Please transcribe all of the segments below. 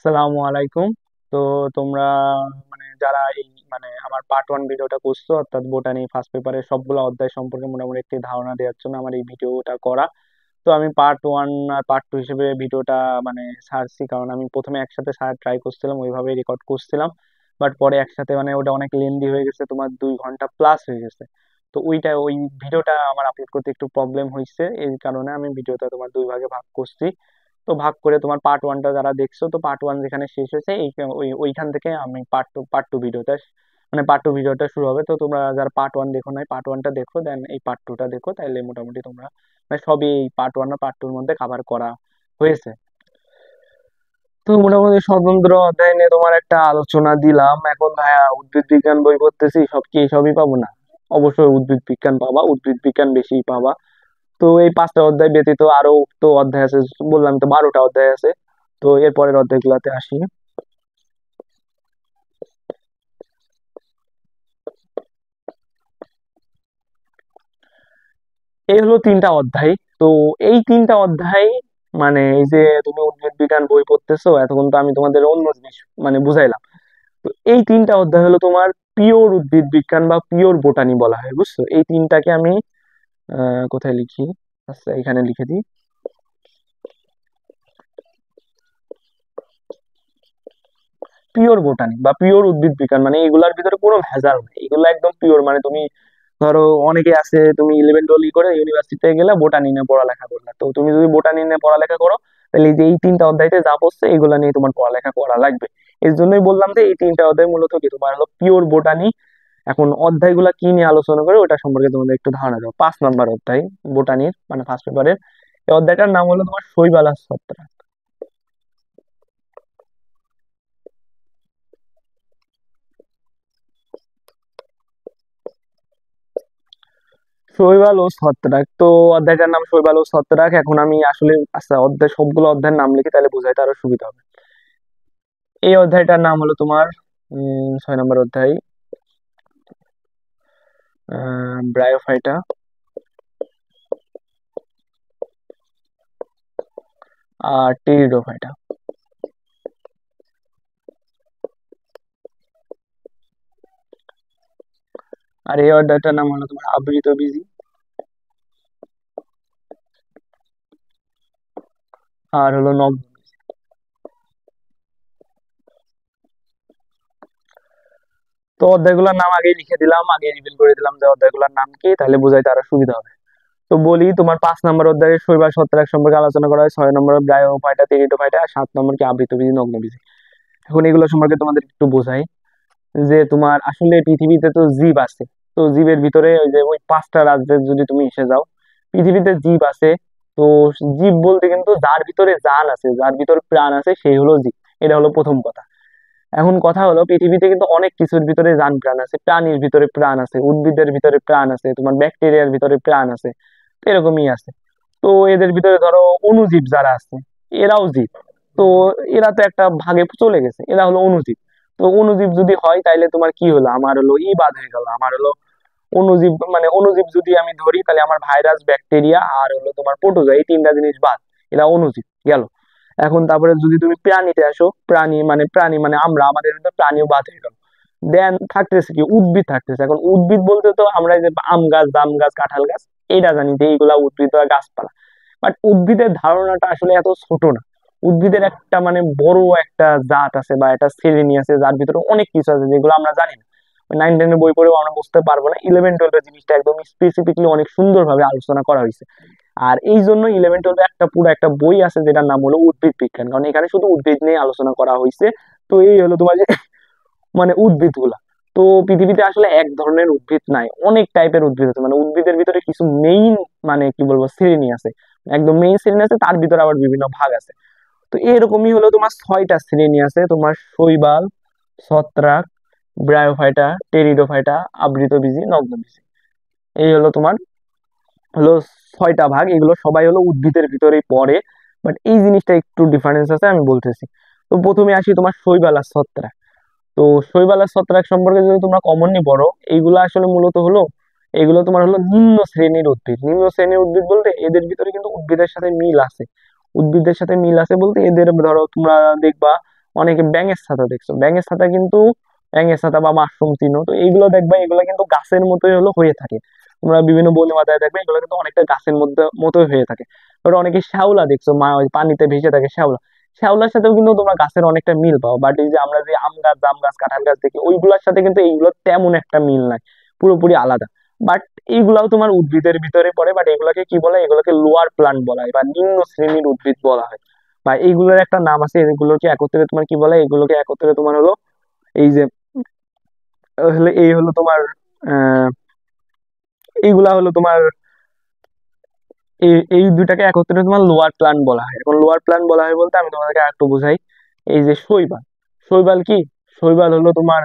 আসসালামু আলাইকুম। তো তোমরা যারা এই আমার পার্ট 1 ভিডিওটা করছো, অর্থাৎ বোটানি ফার্স্ট পেপারের সবগুলো অধ্যায় সম্পর্কে মোটামুটি একটি ধারণা দেওয়ার জন্য আমার এই ভিডিওটা করা। তো আমি পার্ট 1 আর পার্ট 2 হিসেবে ভিডিওটা ছাড়ছি, কারণ আমি প্রথমে একসাথে ছাড়ার ট্রাই করছিলাম, ওইভাবে রেকর্ড করছিলাম। বাট পরে একসাথে ওটা অনেক লেন্দি হয়ে গেছে, তোমার 2 ঘন্টা প্লাস হয়ে গেছে। তো ওই ভিডিওটা আমার আপলোড করতে একটু প্রবলেম হয়েছে, এই কারণে আমি ভিডিওটা তোমার দুই ভাগে ভাগ করছি। তো ভাগ করে তোমার পার্ট 1টা যারা দেখছো, তো পার্ট 1 যেখানে শেষ হয়েছে ওইখান থেকে আমি পার্ট টু ভিডিওটা পার্ট 2 ভিডিওটা শুরু হবে। তো তোমরা যারা পার্ট 1 দেখো নাই, পার্ট 1টা দেখো, দেন এই পার্ট 2টা দেখো, তাইলে মোটামুটি তোমরা সবই এই পার্ট 1 আর পার্ট 2-র মধ্যে কভার করা হয়েছে। তো মোটামুটি স্বতন্ত্র অধ্যায় নিয়ে তোমার একটা আলোচনা দিলাম। এখন ভাইয়া উদ্ভিদ বিজ্ঞান বই পড়তেছি, সবই পাবো না। অবশ্যই উদ্ভিদ বিজ্ঞান পাবা, উদ্ভিদ বিজ্ঞান বেশি পাবা। তো এই 5টা অধ্যায় ব্যতীত আরো তো অধ্যায় আছে, বললাম তো 12টা অধ্যায় আছে। তো এর পরের অধ্যায়গুলোতে আসি। এই হলো 3টা অধ্যায়। তো এই 3টা অধ্যায় এই যে তুমি উদ্ভিদ বিজ্ঞান বই পড়তেছো, এতক্ষণ তো আমি তোমাদের অন্য জিনিস বুঝাইলাম। তো এই 3টা অধ্যায় হলো তোমার পিওর উদ্ভিদ বিজ্ঞান বা পিওর বোটানি বলা হয়, বুঝছো? এই তিনটাকে আমি কোথায় লিখি? আচ্ছা, এখানে লিখে দিই। পিওর বোটানি বা পিওর উদ্ভিদ বিজ্ঞান এগুলার ভিতরে কোনো ভেজাল নেই, এগুলো একদম পিওর। তুমি ধরো, অনেকে আছে, তুমি 11-12 করে ইউনিভার্সিটিতে গেলে বোটানি নিয়ে পড়ালেখা করলে, তো তুমি যদি বোটানি নিয়ে পড়ালেখা করো, তাহলে এই যে এই 3টা অধ্যায়তে যা পড়ছে এগুলা নিয়ে তোমার পড়ালেখা করা লাগবে। এর জন্যই বললাম যে এই 3টা অধ্যায় মূলত কি তোমার হলো পিওর বোটানি। এখন অধ্যায়গুলা কি নিয়ে আলোচনা করে ওটা সম্পর্কে তোমাদের একটু ধারণা দেবো। 5 নম্বর অধ্যায় বোটানির ফার্স্ট পেপারের, এই অধ্যায়টার নাম হলো তোমার শৈবাল আর ছত্রাক। শৈবাল ও ছত্রাক, তো অধ্যায়টার নাম শৈবাল ও ছত্রাক। এখন আমি আসলে আচ্ছা, সবগুলো অধ্যায়ের নাম লিখি, তাহলে বোঝাইতে আরো সুবিধা হবে। এই অধ্যায়টার নাম হলো তোমার 6 নম্বর অধ্যায় ব্রায়োফাইটা আর টেরিডোফাইটা। আর এই অধ্যায়টার নাম হলো তোমার আবৃত বীজি আর হলো নগ্ন। তো অধ্যায়গুলোর নাম আগেই লিখে দিলাম, আগে রিভিল করে দিলাম যে অধ্যায়গুলোর নাম কি, তাহলে বোঝাইতে আরো সুবিধা হবে। তো বলি, তোমার 5 নম্বর অধ্যায়ে শৈবাল ছত্রাক সম্পর্কে আলোচনা করা হয়, 6 নম্বর ব্রায়োফাইটা টেরিডোফাইটা, আর 7 নম্বর কি আবৃত বীজি নগ্ন বীজি। এখন এগুলো সম্পর্কে তোমাদের একটু বোঝাই যে তোমার আসলে পৃথিবীতে তো জীব আছে। তো জীবের ভিতরে ওই যে ওই 5টা রাজ্যের যদি তুমি এসে যাও, পৃথিবীতে জীব আছে। তো জীব বলতে কিন্তু যার ভিতরে জান আছে, যার ভিতরে প্রাণ আছে, সেই হলো জীব। এটা হলো প্রথম কথা। এখন কথা হলো, পৃথিবীতে কিন্তু অনেক কিছুর ভিতরে জান প্রাণ আছে, প্রাণীর ভিতরে প্রাণ আছে, উদ্ভিদের ভিতরে প্রাণ আছে, তোমার ব্যাকটেরিয়ার ভিতরে প্রাণ আছে, তো এরকমই আছে। তো এদের ভিতরে ধরো অণুজীব যারা আছে, এরাও জীব। তো এরা তো একটা ভাগে চলে গেছে, এরা হলো অণুজীব। তো অণুজীব যদি হয়, তাইলে তোমার কি হলো, আমার হলো বাদ হয়ে গেল। আমার হলো অণুজীব, অণুজীব যদি আমি ধরি, তাহলে আমার ভাইরাস, ব্যাকটেরিয়া আর হলো তোমার প্রোটোজোয়া, এই 3টা জিনিস বাদ। এরা অণুজীব গেল। এখন তারপরে যদি তুমি প্রাণীতে আসো, প্রাণী আমরা, আমাদের ভিতরে প্রাণীও বাদ হয়ে গেল। দেন থাকতেছে কি, উদ্ভিদ থাকতেছে। এখন উদ্ভিদ বলতে তো আমরা এই যে আম গাছ, জাম গাছ, কাঁঠাল গাছ, এটা জানি যে এইগুলা উদ্ভিদ বা গাছপালা। বাট উদ্ভিদের ধারণাটা আসলে এত ছোট না। উদ্ভিদের একটা বড় একটা জাত আছে বা একটা শ্রেণী আছে, যার ভিতরে অনেক কিছু আছে যেগুলো আমরা জানি না। 9-10 বই পড়েও আমরা বুঝতে পারবো না। 11-12 জিনিসটা একদম স্পেসিফিকলি অনেক সুন্দরভাবে আলোচনা করা হয়েছে। আর এই জন্য 11-12 একটা পুরো একটা বই আছে, যেটার নাম হলো উদ্ভিদ বিজ্ঞান, কারণ এখানে শুধু উদ্ভিদ নিয়ে আলোচনা করা হয়েছে। তো এই হলো তোমার যে উদ্ভিদ গুলা। তো পৃথিবীতে আসলে এক ধরনের উদ্ভিদ নাই, অনেক টাইপের উদ্ভিদ আছে। উদ্ভিদের ভিতরে কিছু মেইন কি বলবো শ্রেণী আছে, একদম মেইন শ্রেণী আছে, তার ভিতরে আবার বিভিন্ন ভাগ আছে। তো এরকমই হলো তোমার 6টা শ্রেণী আছে, তোমার শৈবাল, ছত্রাক, ব্রায়োফাইটা, টেরিডোফাইটা, আবৃতবীজি, নগ্নবীজি। এই হলো তোমার হলো 6টা ভাগ। এগুলো সবাই হলো উদ্ভিদের ভিতরেই পড়ে, বাট এই জিনিসটা একটু ডিফারেন্স আছে, আমি বলতেছি। তো প্রথমে আসি তোমার শৈবাল আর ছত্রাক। তো শৈবাল আর ছত্রাক সম্পর্কে যদি তোমরা কমনলি পড়ো, এইগুলো আসলে মূলত হলো, এগুলো তোমার হলো নিম্ন শ্রেণীর উদ্ভিদ। নিম্ন শ্রেণীর উদ্ভিদ বলতে এদের ভিতরে কিন্তু উদ্ভিদের সাথে মিল আছে। উদ্ভিদের সাথে মিল আছে বলতে এদের ধরো তোমরা দেখবা অনেকে ব্যাঙের ছাতা দেখছো, ব্যাঙের ছাতা কিন্তু, ব্যাঙের ছাতা বা মাশরুম চিনো, তো এইগুলো দেখবা এগুলো কিন্তু গাছের মতোই হলো হয়ে থাকে। তোমরা বিভিন্ন বনে বাজারে দেখবে এগুলো কিন্তু অনেকটা গাছের মধ্যে মতোই হয়ে থাকে। ওটা অনেকে শ্যাওলা দেখছো, ওই পানিতে ভেসে থাকে শ্যাওলা, শ্যাওলার সাথেও কিন্তু তোমরা গাছের অনেকটা মিল পাও। বাট এই যে আমরা যে আম গাছ, জাম গাছ, কাঁঠাল গাছ দেখি ওইগুলোর সাথে কিন্তু এইগুলো তেমন একটা মিল নাই, পুরোপুরি আলাদা। বাট এইগুলাও তোমার উদ্ভিদের ভিতরে পড়ে, বাট এগুলাকে কি বলে, এগুলোকে লোয়ার প্লান্ট বলা হয় বা নিম্ন শ্রেণীর উদ্ভিদ বলা হয়। বা এইগুলোর একটা নাম আছে, এগুলোকে একত্রে তোমার কি বলে, এগুলোকে একত্রে তোমার হলো এই যে হলে এই হলো তোমার আহ এইগুলা হলো তোমার এই এই দুইটাকে একত্রে তোমার লোয়ার প্ল্যান্ট বলা হয়। এখন লোয়ার প্ল্যান্ট বলা হয় বলতে আমি তোমাদেরকে একটু বুঝাই। এই যে শৈবাল, শৈবাল কি, শৈবাল হলো তোমার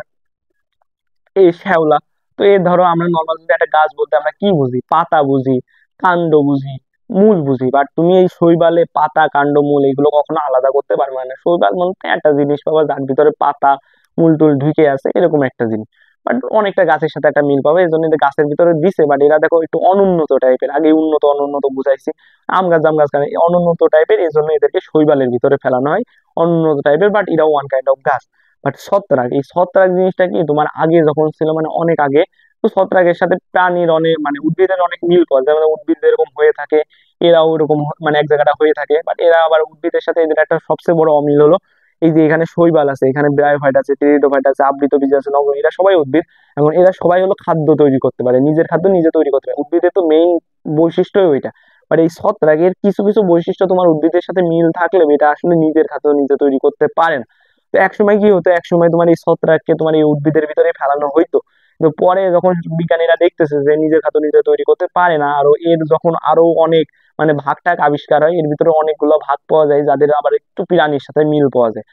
এই শ্যাওলা। তো এই ধরো আমরা নর্মাল যদি একটা গাছ বলতে আমরা কি বুঝি, পাতা বুঝি, কাণ্ড বুঝি, মূল বুঝি। বাট তুমি এই শৈবালে পাতা, কাণ্ড, মূল এগুলো কখনো আলাদা করতে পারবে না। শৈবাল বলতে একটা জিনিস পাবা যার ভিতরে পাতা, মূল টুল ঢুকে আছে, এরকম একটা জিনিস। বাট অনেকটা গাছের সাথে একটা মিল পাবে, এই জন্য এদের গাছের ভিতরে দিছে। বাট এরা দেখো একটু অনুন্নত টাইপের, আগে উন্নত অনুন্নত বুঝাইছি, আম গাছ জাম গাছ অনুন্নত টাইপের, এই জন্য এদেরকে শৈবালের ভিতরে ফেলানো হয়, অনুন্নত টাইপের। বাট এরা ওয়ান কাইন্ড অফ গাছ। বাট ছত্রাক, এই ছত্রাক জিনিসটা কি তোমার আগে যখন ছিল, মানে অনেক আগে, তো ছত্রাকের সাথে প্রাণীর অনেক, মানে উদ্ভিদের অনেক মিল পাওয়া যায়। যেমন উদ্ভিদ এরকম হয়ে থাকে, এরাও ওরকম মানে এক জায়গাটা হয়ে থাকে। বাট এরা আবার উদ্ভিদের সাথে এদের একটা সবচেয়ে বড় অমিল হলো এই যে এখানে শৈবাল আছে, এখানে ব্রায়োফাইট আছে, টেরিডোফাইট আছে, আবৃতবীজ আছে, নগ্ন, এরা সবাই উদ্ভিদ। এবং এরা সবাই হলো খাদ্য তৈরি করতে পারে, নিজের খাদ্য নিজে তৈরি করতে পারে, উদ্ভিদের তো মেইন বৈশিষ্ট্যই ওইটা। বাট এই ছত্রাকের কিছু কিছু বৈশিষ্ট্য তোমার উদ্ভিদের সাথে মিল থাকলে এটা আসলে নিজের খাদ্য নিজে তৈরি করতে পারে না। তো একসময় কি হতো, একসময় তোমার এই ছত্রাককে তোমার এই উদ্ভিদের ভিতরে ফেলানো হইতো। কিন্তু পরে যখন বিজ্ঞানীরা দেখতেছে যে নিজের খাদ্য নিজে তৈরি করতে পারে না, আর এর যখন আরো অনেক মানে ভাগ টাগ আবিষ্কার হয়, এর ভিতরে অনেকগুলো ভাগ পাওয়া যায় যাদের আবার একটু প্রাণীর সাথে মিল পাওয়া যায়।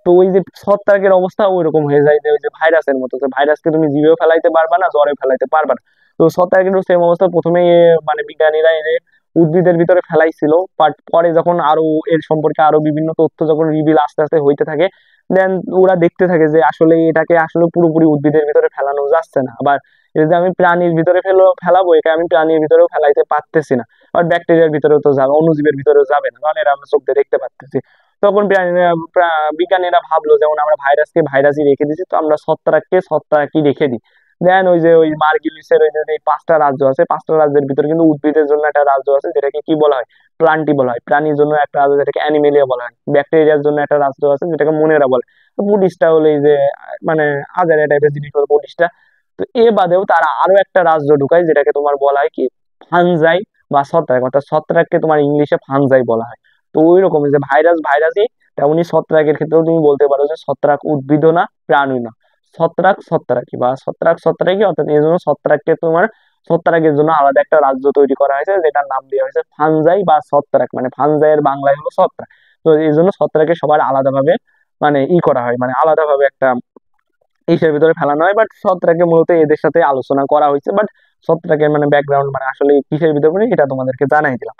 তো ওই যে ছত্রাকের অবস্থা ওইরকম হয়ে যায় যে ওই যে ভাইরাসের মতো, যে ভাইরাসকে তুমি জীবেও ফেলাইতে পারবা না, জ্বরে ফেলাইতে পারবা না। তো ছত্রাকের সেম অবস্থা, প্রথমে মানে বিজ্ঞানীরা এর উদ্ভিদের ভিতরে ফেলাইছিল। বাট পরে যখন আরো এর সম্পর্কে আরো বিভিন্ন তথ্য যখন রিভিল আস্তে আস্তে হইতে থাকে, দেন ওরা দেখতে থাকে যে আসলে এটাকে আসলে পুরোপুরি উদ্ভিদের ভিতরে ফেলানো যাচ্ছে না। আবার এটা যে আমি প্রাণীর ভিতরে ফেলাবো, একে আমি প্রাণীর ভিতরেও ফেলাইতে পারতেছি না। আর ব্যাকটেরিয়ার ভিতরেও তো যাবে, অণুজীবের ভিতরেও যাবে না, কারণ এরা আমরা চোখ দিয়ে দেখতে পাচ্ছি। তখন বিজ্ঞানীরা ভাবলো যেমন আমরা ভাইরাসকে ভাইরাসই রেখে দিচ্ছি, তো আমরা ছত্রাককে ছত্রাকই রেখে দিই। দেন ওই যে ওই মার্গিলিসের ওই যে এই 5টা রাজ্য আছে, 5টা রাজ্যের ভিতরে কিন্তু উদ্ভিদের জন্য একটা রাজ্য আছে যেটাকে কি বলা হয়, প্লান্টি বলা হয়। প্রাণীর জন্য একটা রাজ্য যেটাকে অ্যানিমেলিয়া বলা হয়। ব্যাকটেরিয়ার জন্য একটা রাজ্য আছে যেটাকে মনেরা বলে। বুডিসটা হলো এই যে মানে আজারে টাইপের জিনিস হলো বুডিসটা। তো এ বাদেও তারা আরো একটা রাজ্য ঢুকায় যেটাকে তোমার বলা হয় কি, ফানজাই বা ছত্রাক, অর্থাৎ ছত্রাককে তোমার ইংলিশে ফানজাই বলা হয়। তো ওই রকম যে ভাইরাস ভাইরাসই, তেমনি ছত্রাকের ক্ষেত্রেও তুমি বলতে পারো যে ছত্রাক উদ্ভিদও না, প্রাণী না, ছত্রাক ছত্রাকি বা ছত্রাক ছত্রাকি। অর্থাৎ এই জন্য ছত্রাককে তোমার, ছত্রাকের জন্য আলাদা একটা রাজ্য তৈরি করা হয়েছে যেটার নাম দেওয়া হয়েছে ফানজাই বা ছত্রাক, মানে ফানজাইয়ের বাংলায় হলো ছত্রাক। তো এই জন্য ছত্রাকে সবার আলাদাভাবে মানে করা হয়, মানে আলাদাভাবে একটা ইসের ভিতরে ফেলানো হয়। বাট ছত্রাকে মূলত এদের সাথে আলোচনা করা হয়েছে। বাট ছত্রাকের মানে ব্যাকগ্রাউন্ড মানে আসলে কিসের ভিতরে পড়ে এটা তোমাদেরকে জানাই দিলাম।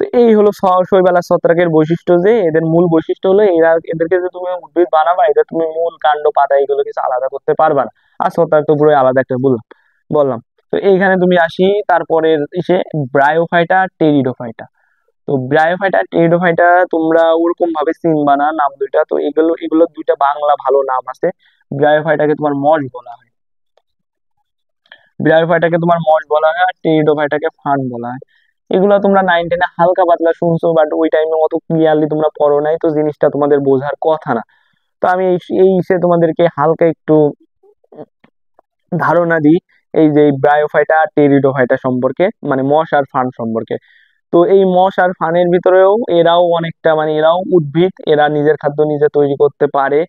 তো এই হলো শৈবাল আর ছত্রাকের বৈশিষ্ট্য, যে এদের মূল বৈশিষ্ট্য হলো এরা, এদেরকে যে তুমি উদ্ভিদ বানাবা এদের তুমি মূল কাণ্ড পাতা এগুলো কিছু আলাদা করতে পারবা না। আর ছত্রাক তো পুরো আলাদা একটা বললাম বললাম। তো এইখানে তুমি আসি তারপরের ইসে, ব্রায়োফাইটা, টেরিডোফাইটা। তো ব্রায়োফাইটা টেরিডোফাইটা তোমরা ওরকম ভাবে চিনবা না নাম দুইটা। তো এগুলো এগুলো দুইটা বাংলা ভালো নাম আছে। ব্রায়োফাইটাকে তোমার মস বলা হয়, ব্রায়োফাইটাকে তোমার মস বলা হয়, আর টেরিডোফাইটাকে ফান বলা হয়। এগুলো তোমরা 9-10 হালকা পাতলা শুনছো, বাট ওই টাইমে অত ক্লিয়ারলি তোমরা পড়ো নাই, তো জিনিসটা তোমাদের বোঝার কথা না। তো আমি এই ইসে তোমাদেরকে হালকা একটু ধারণা দিই এই যে ব্রায়োফাইটা আর টেরিডোফাইটা সম্পর্কে, মানে মশ আর ফান সম্পর্কে। তো এই মশ আর ফানের ভিতরেও এরাও অনেকটা মানে এরাও উদ্ভিদ, এরা নিজের খাদ্য নিজে তৈরি করতে পারে।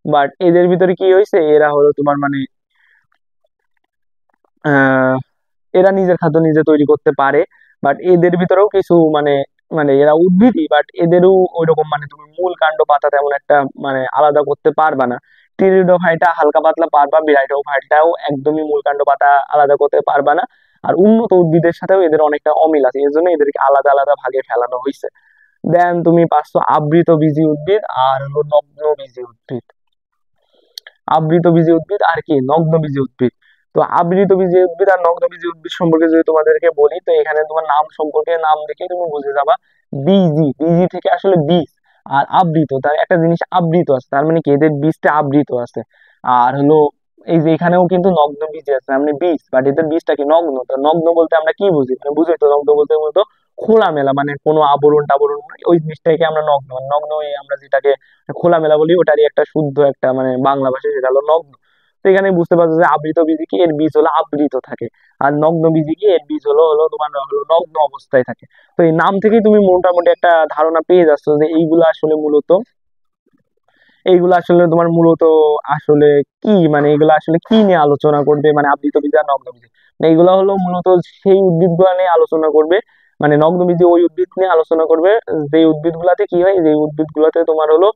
বাট এদের ভিতরে কি হয়েছে, এরা হলো তোমার মানে আহ এরা নিজের খাদ্য নিজে তৈরি করতে পারে। বাট এদের ভিতরেও কিছু মানে, মানে এরা উদ্ভিদই, বাট এদেরও ওইরকম মানে তুমি মূল কাণ্ড পাতা তেমন একটা মানে আলাদা করতে পারবা না। টেরিডোফাইটা হালকা পাতলা পারবা, ব্রায়োফাইটাও একদমই মূল কাণ্ড পাতা আলাদা করতে পারবা না। আর উন্নত উদ্ভিদের সাথেও এদের অনেকটা অমিল আছে, এর জন্য এদেরকে আলাদা আলাদা ভাগে ফেলানো হয়েছে। দেন তুমি পাচ্ছ আবৃত বীজি উদ্ভিদ আর হলো নগ্ন বীজি উদ্ভিদ। আবৃত বীজি উদ্ভিদ আর কি নগ্ন বীজি উদ্ভিদ। তো আবৃত বীজি উদ্ভিদ আর নগ্ন বীজি উদ্ভিদ সম্পর্কে যদি তোমাদেরকে বলি, তো এখানে তোমার নাম সম্পর্কে নাম দেখে তুমি বুঝে যাবা। বীজি, বীজি থেকে আসলে বীজ, আর আবৃত, তার একটা জিনিস আবৃত আছে, তার মানে কি এদের বীজটা আবৃত আছে। আর হলো এই যে এখানেও কিন্তু নগ্ন বীজ আছে, মানে বীজ, বাট এদের বীজটা কি নগ্ন। তো নগ্ন বলতে আমরা কি বুঝি, মানে বুঝই তো নগ্ন বলতে মূলত খোলামেলা, মানে কোনো আবরণ টাবরণ নাই, ওই জিনিসটাকে আমরা নগ্ন, মানে নগ্ন এই আমরা যেটাকে খোলামেলা বলি, ওটারই একটা শুদ্ধ একটা মানে বাংলা ভাষায় সেটা হলো নগ্ন। তো এখানে বুঝতে পারছো যে আবৃত বীজ কি, এর বীজ হলো আবৃত থাকে। আর নগ্ন বীজ কি, এর বীজ হলো হলো তোমার হলো নগ্ন অবস্থায় থাকে। তো এই নাম থেকেই তুমি মোটামুটি একটা ধারণা পেয়ে যাচ্ছ যে এইগুলো আসলে মূলত, এইগুলো আসলে তোমার মূলত আসলে কি, মানে এগুলো আসলে কি নিয়ে আলোচনা করবে, মানে আবৃত বীজ আর নগ্ন বীজ। মানে এগুলো হলো মূলত সেই উদ্ভিদগুলো নিয়ে আলোচনা করবে, মানে নগ্ন বীজ ওই উদ্ভিদ নিয়ে আলোচনা করবে যে উদ্ভিদ গুলাতে কি হয়, যে উদ্ভিদ গুলাতে তোমার হলো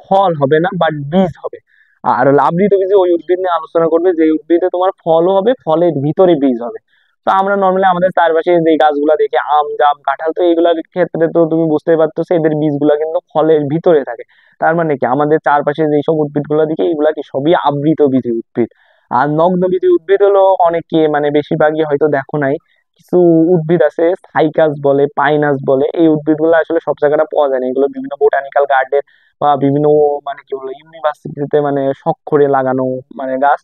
ফল হবে না বাট বীজ হবে। আর হলো আবৃত বীজে ওই উদ্ভিদ নিয়ে আলোচনা করবে যে উদ্ভিদে তোমার ফলও হবে, ফলের ভিতরে বীজ হবে। তো আমরা নর্মালি আমাদের চারপাশে যে গাছগুলা দেখি, আম জাম কাঁঠাল, তো এইগুলার ক্ষেত্রে তো তুমি বুঝতেই পারছো এদের বীজগুলা কিন্তু ফলের ভিতরে থাকে। তার মানে কি আমাদের চারপাশে যেসব উদ্ভিদ গুলা দেখি এগুলা কি সবই আবৃত বীজী উদ্ভিদ। আর নগ্ন বীজী উদ্ভিদ হলো অনেকে মানে বেশিরভাগই হয়তো দেখো নাই, কিছু উদ্ভিদ আছে সাইকাস বলে, পাইনাস বলে, এই উদ্ভিদগুলো আসলে সব জায়গায় পাওয়া যায় না, এগুলো বিভিন্ন বোটানিক্যাল গার্ডেন বা বিভিন্ন মানে কি বলবো ইউনিভার্সিটিতে মানে শখ করে লাগানো মানে গাছ।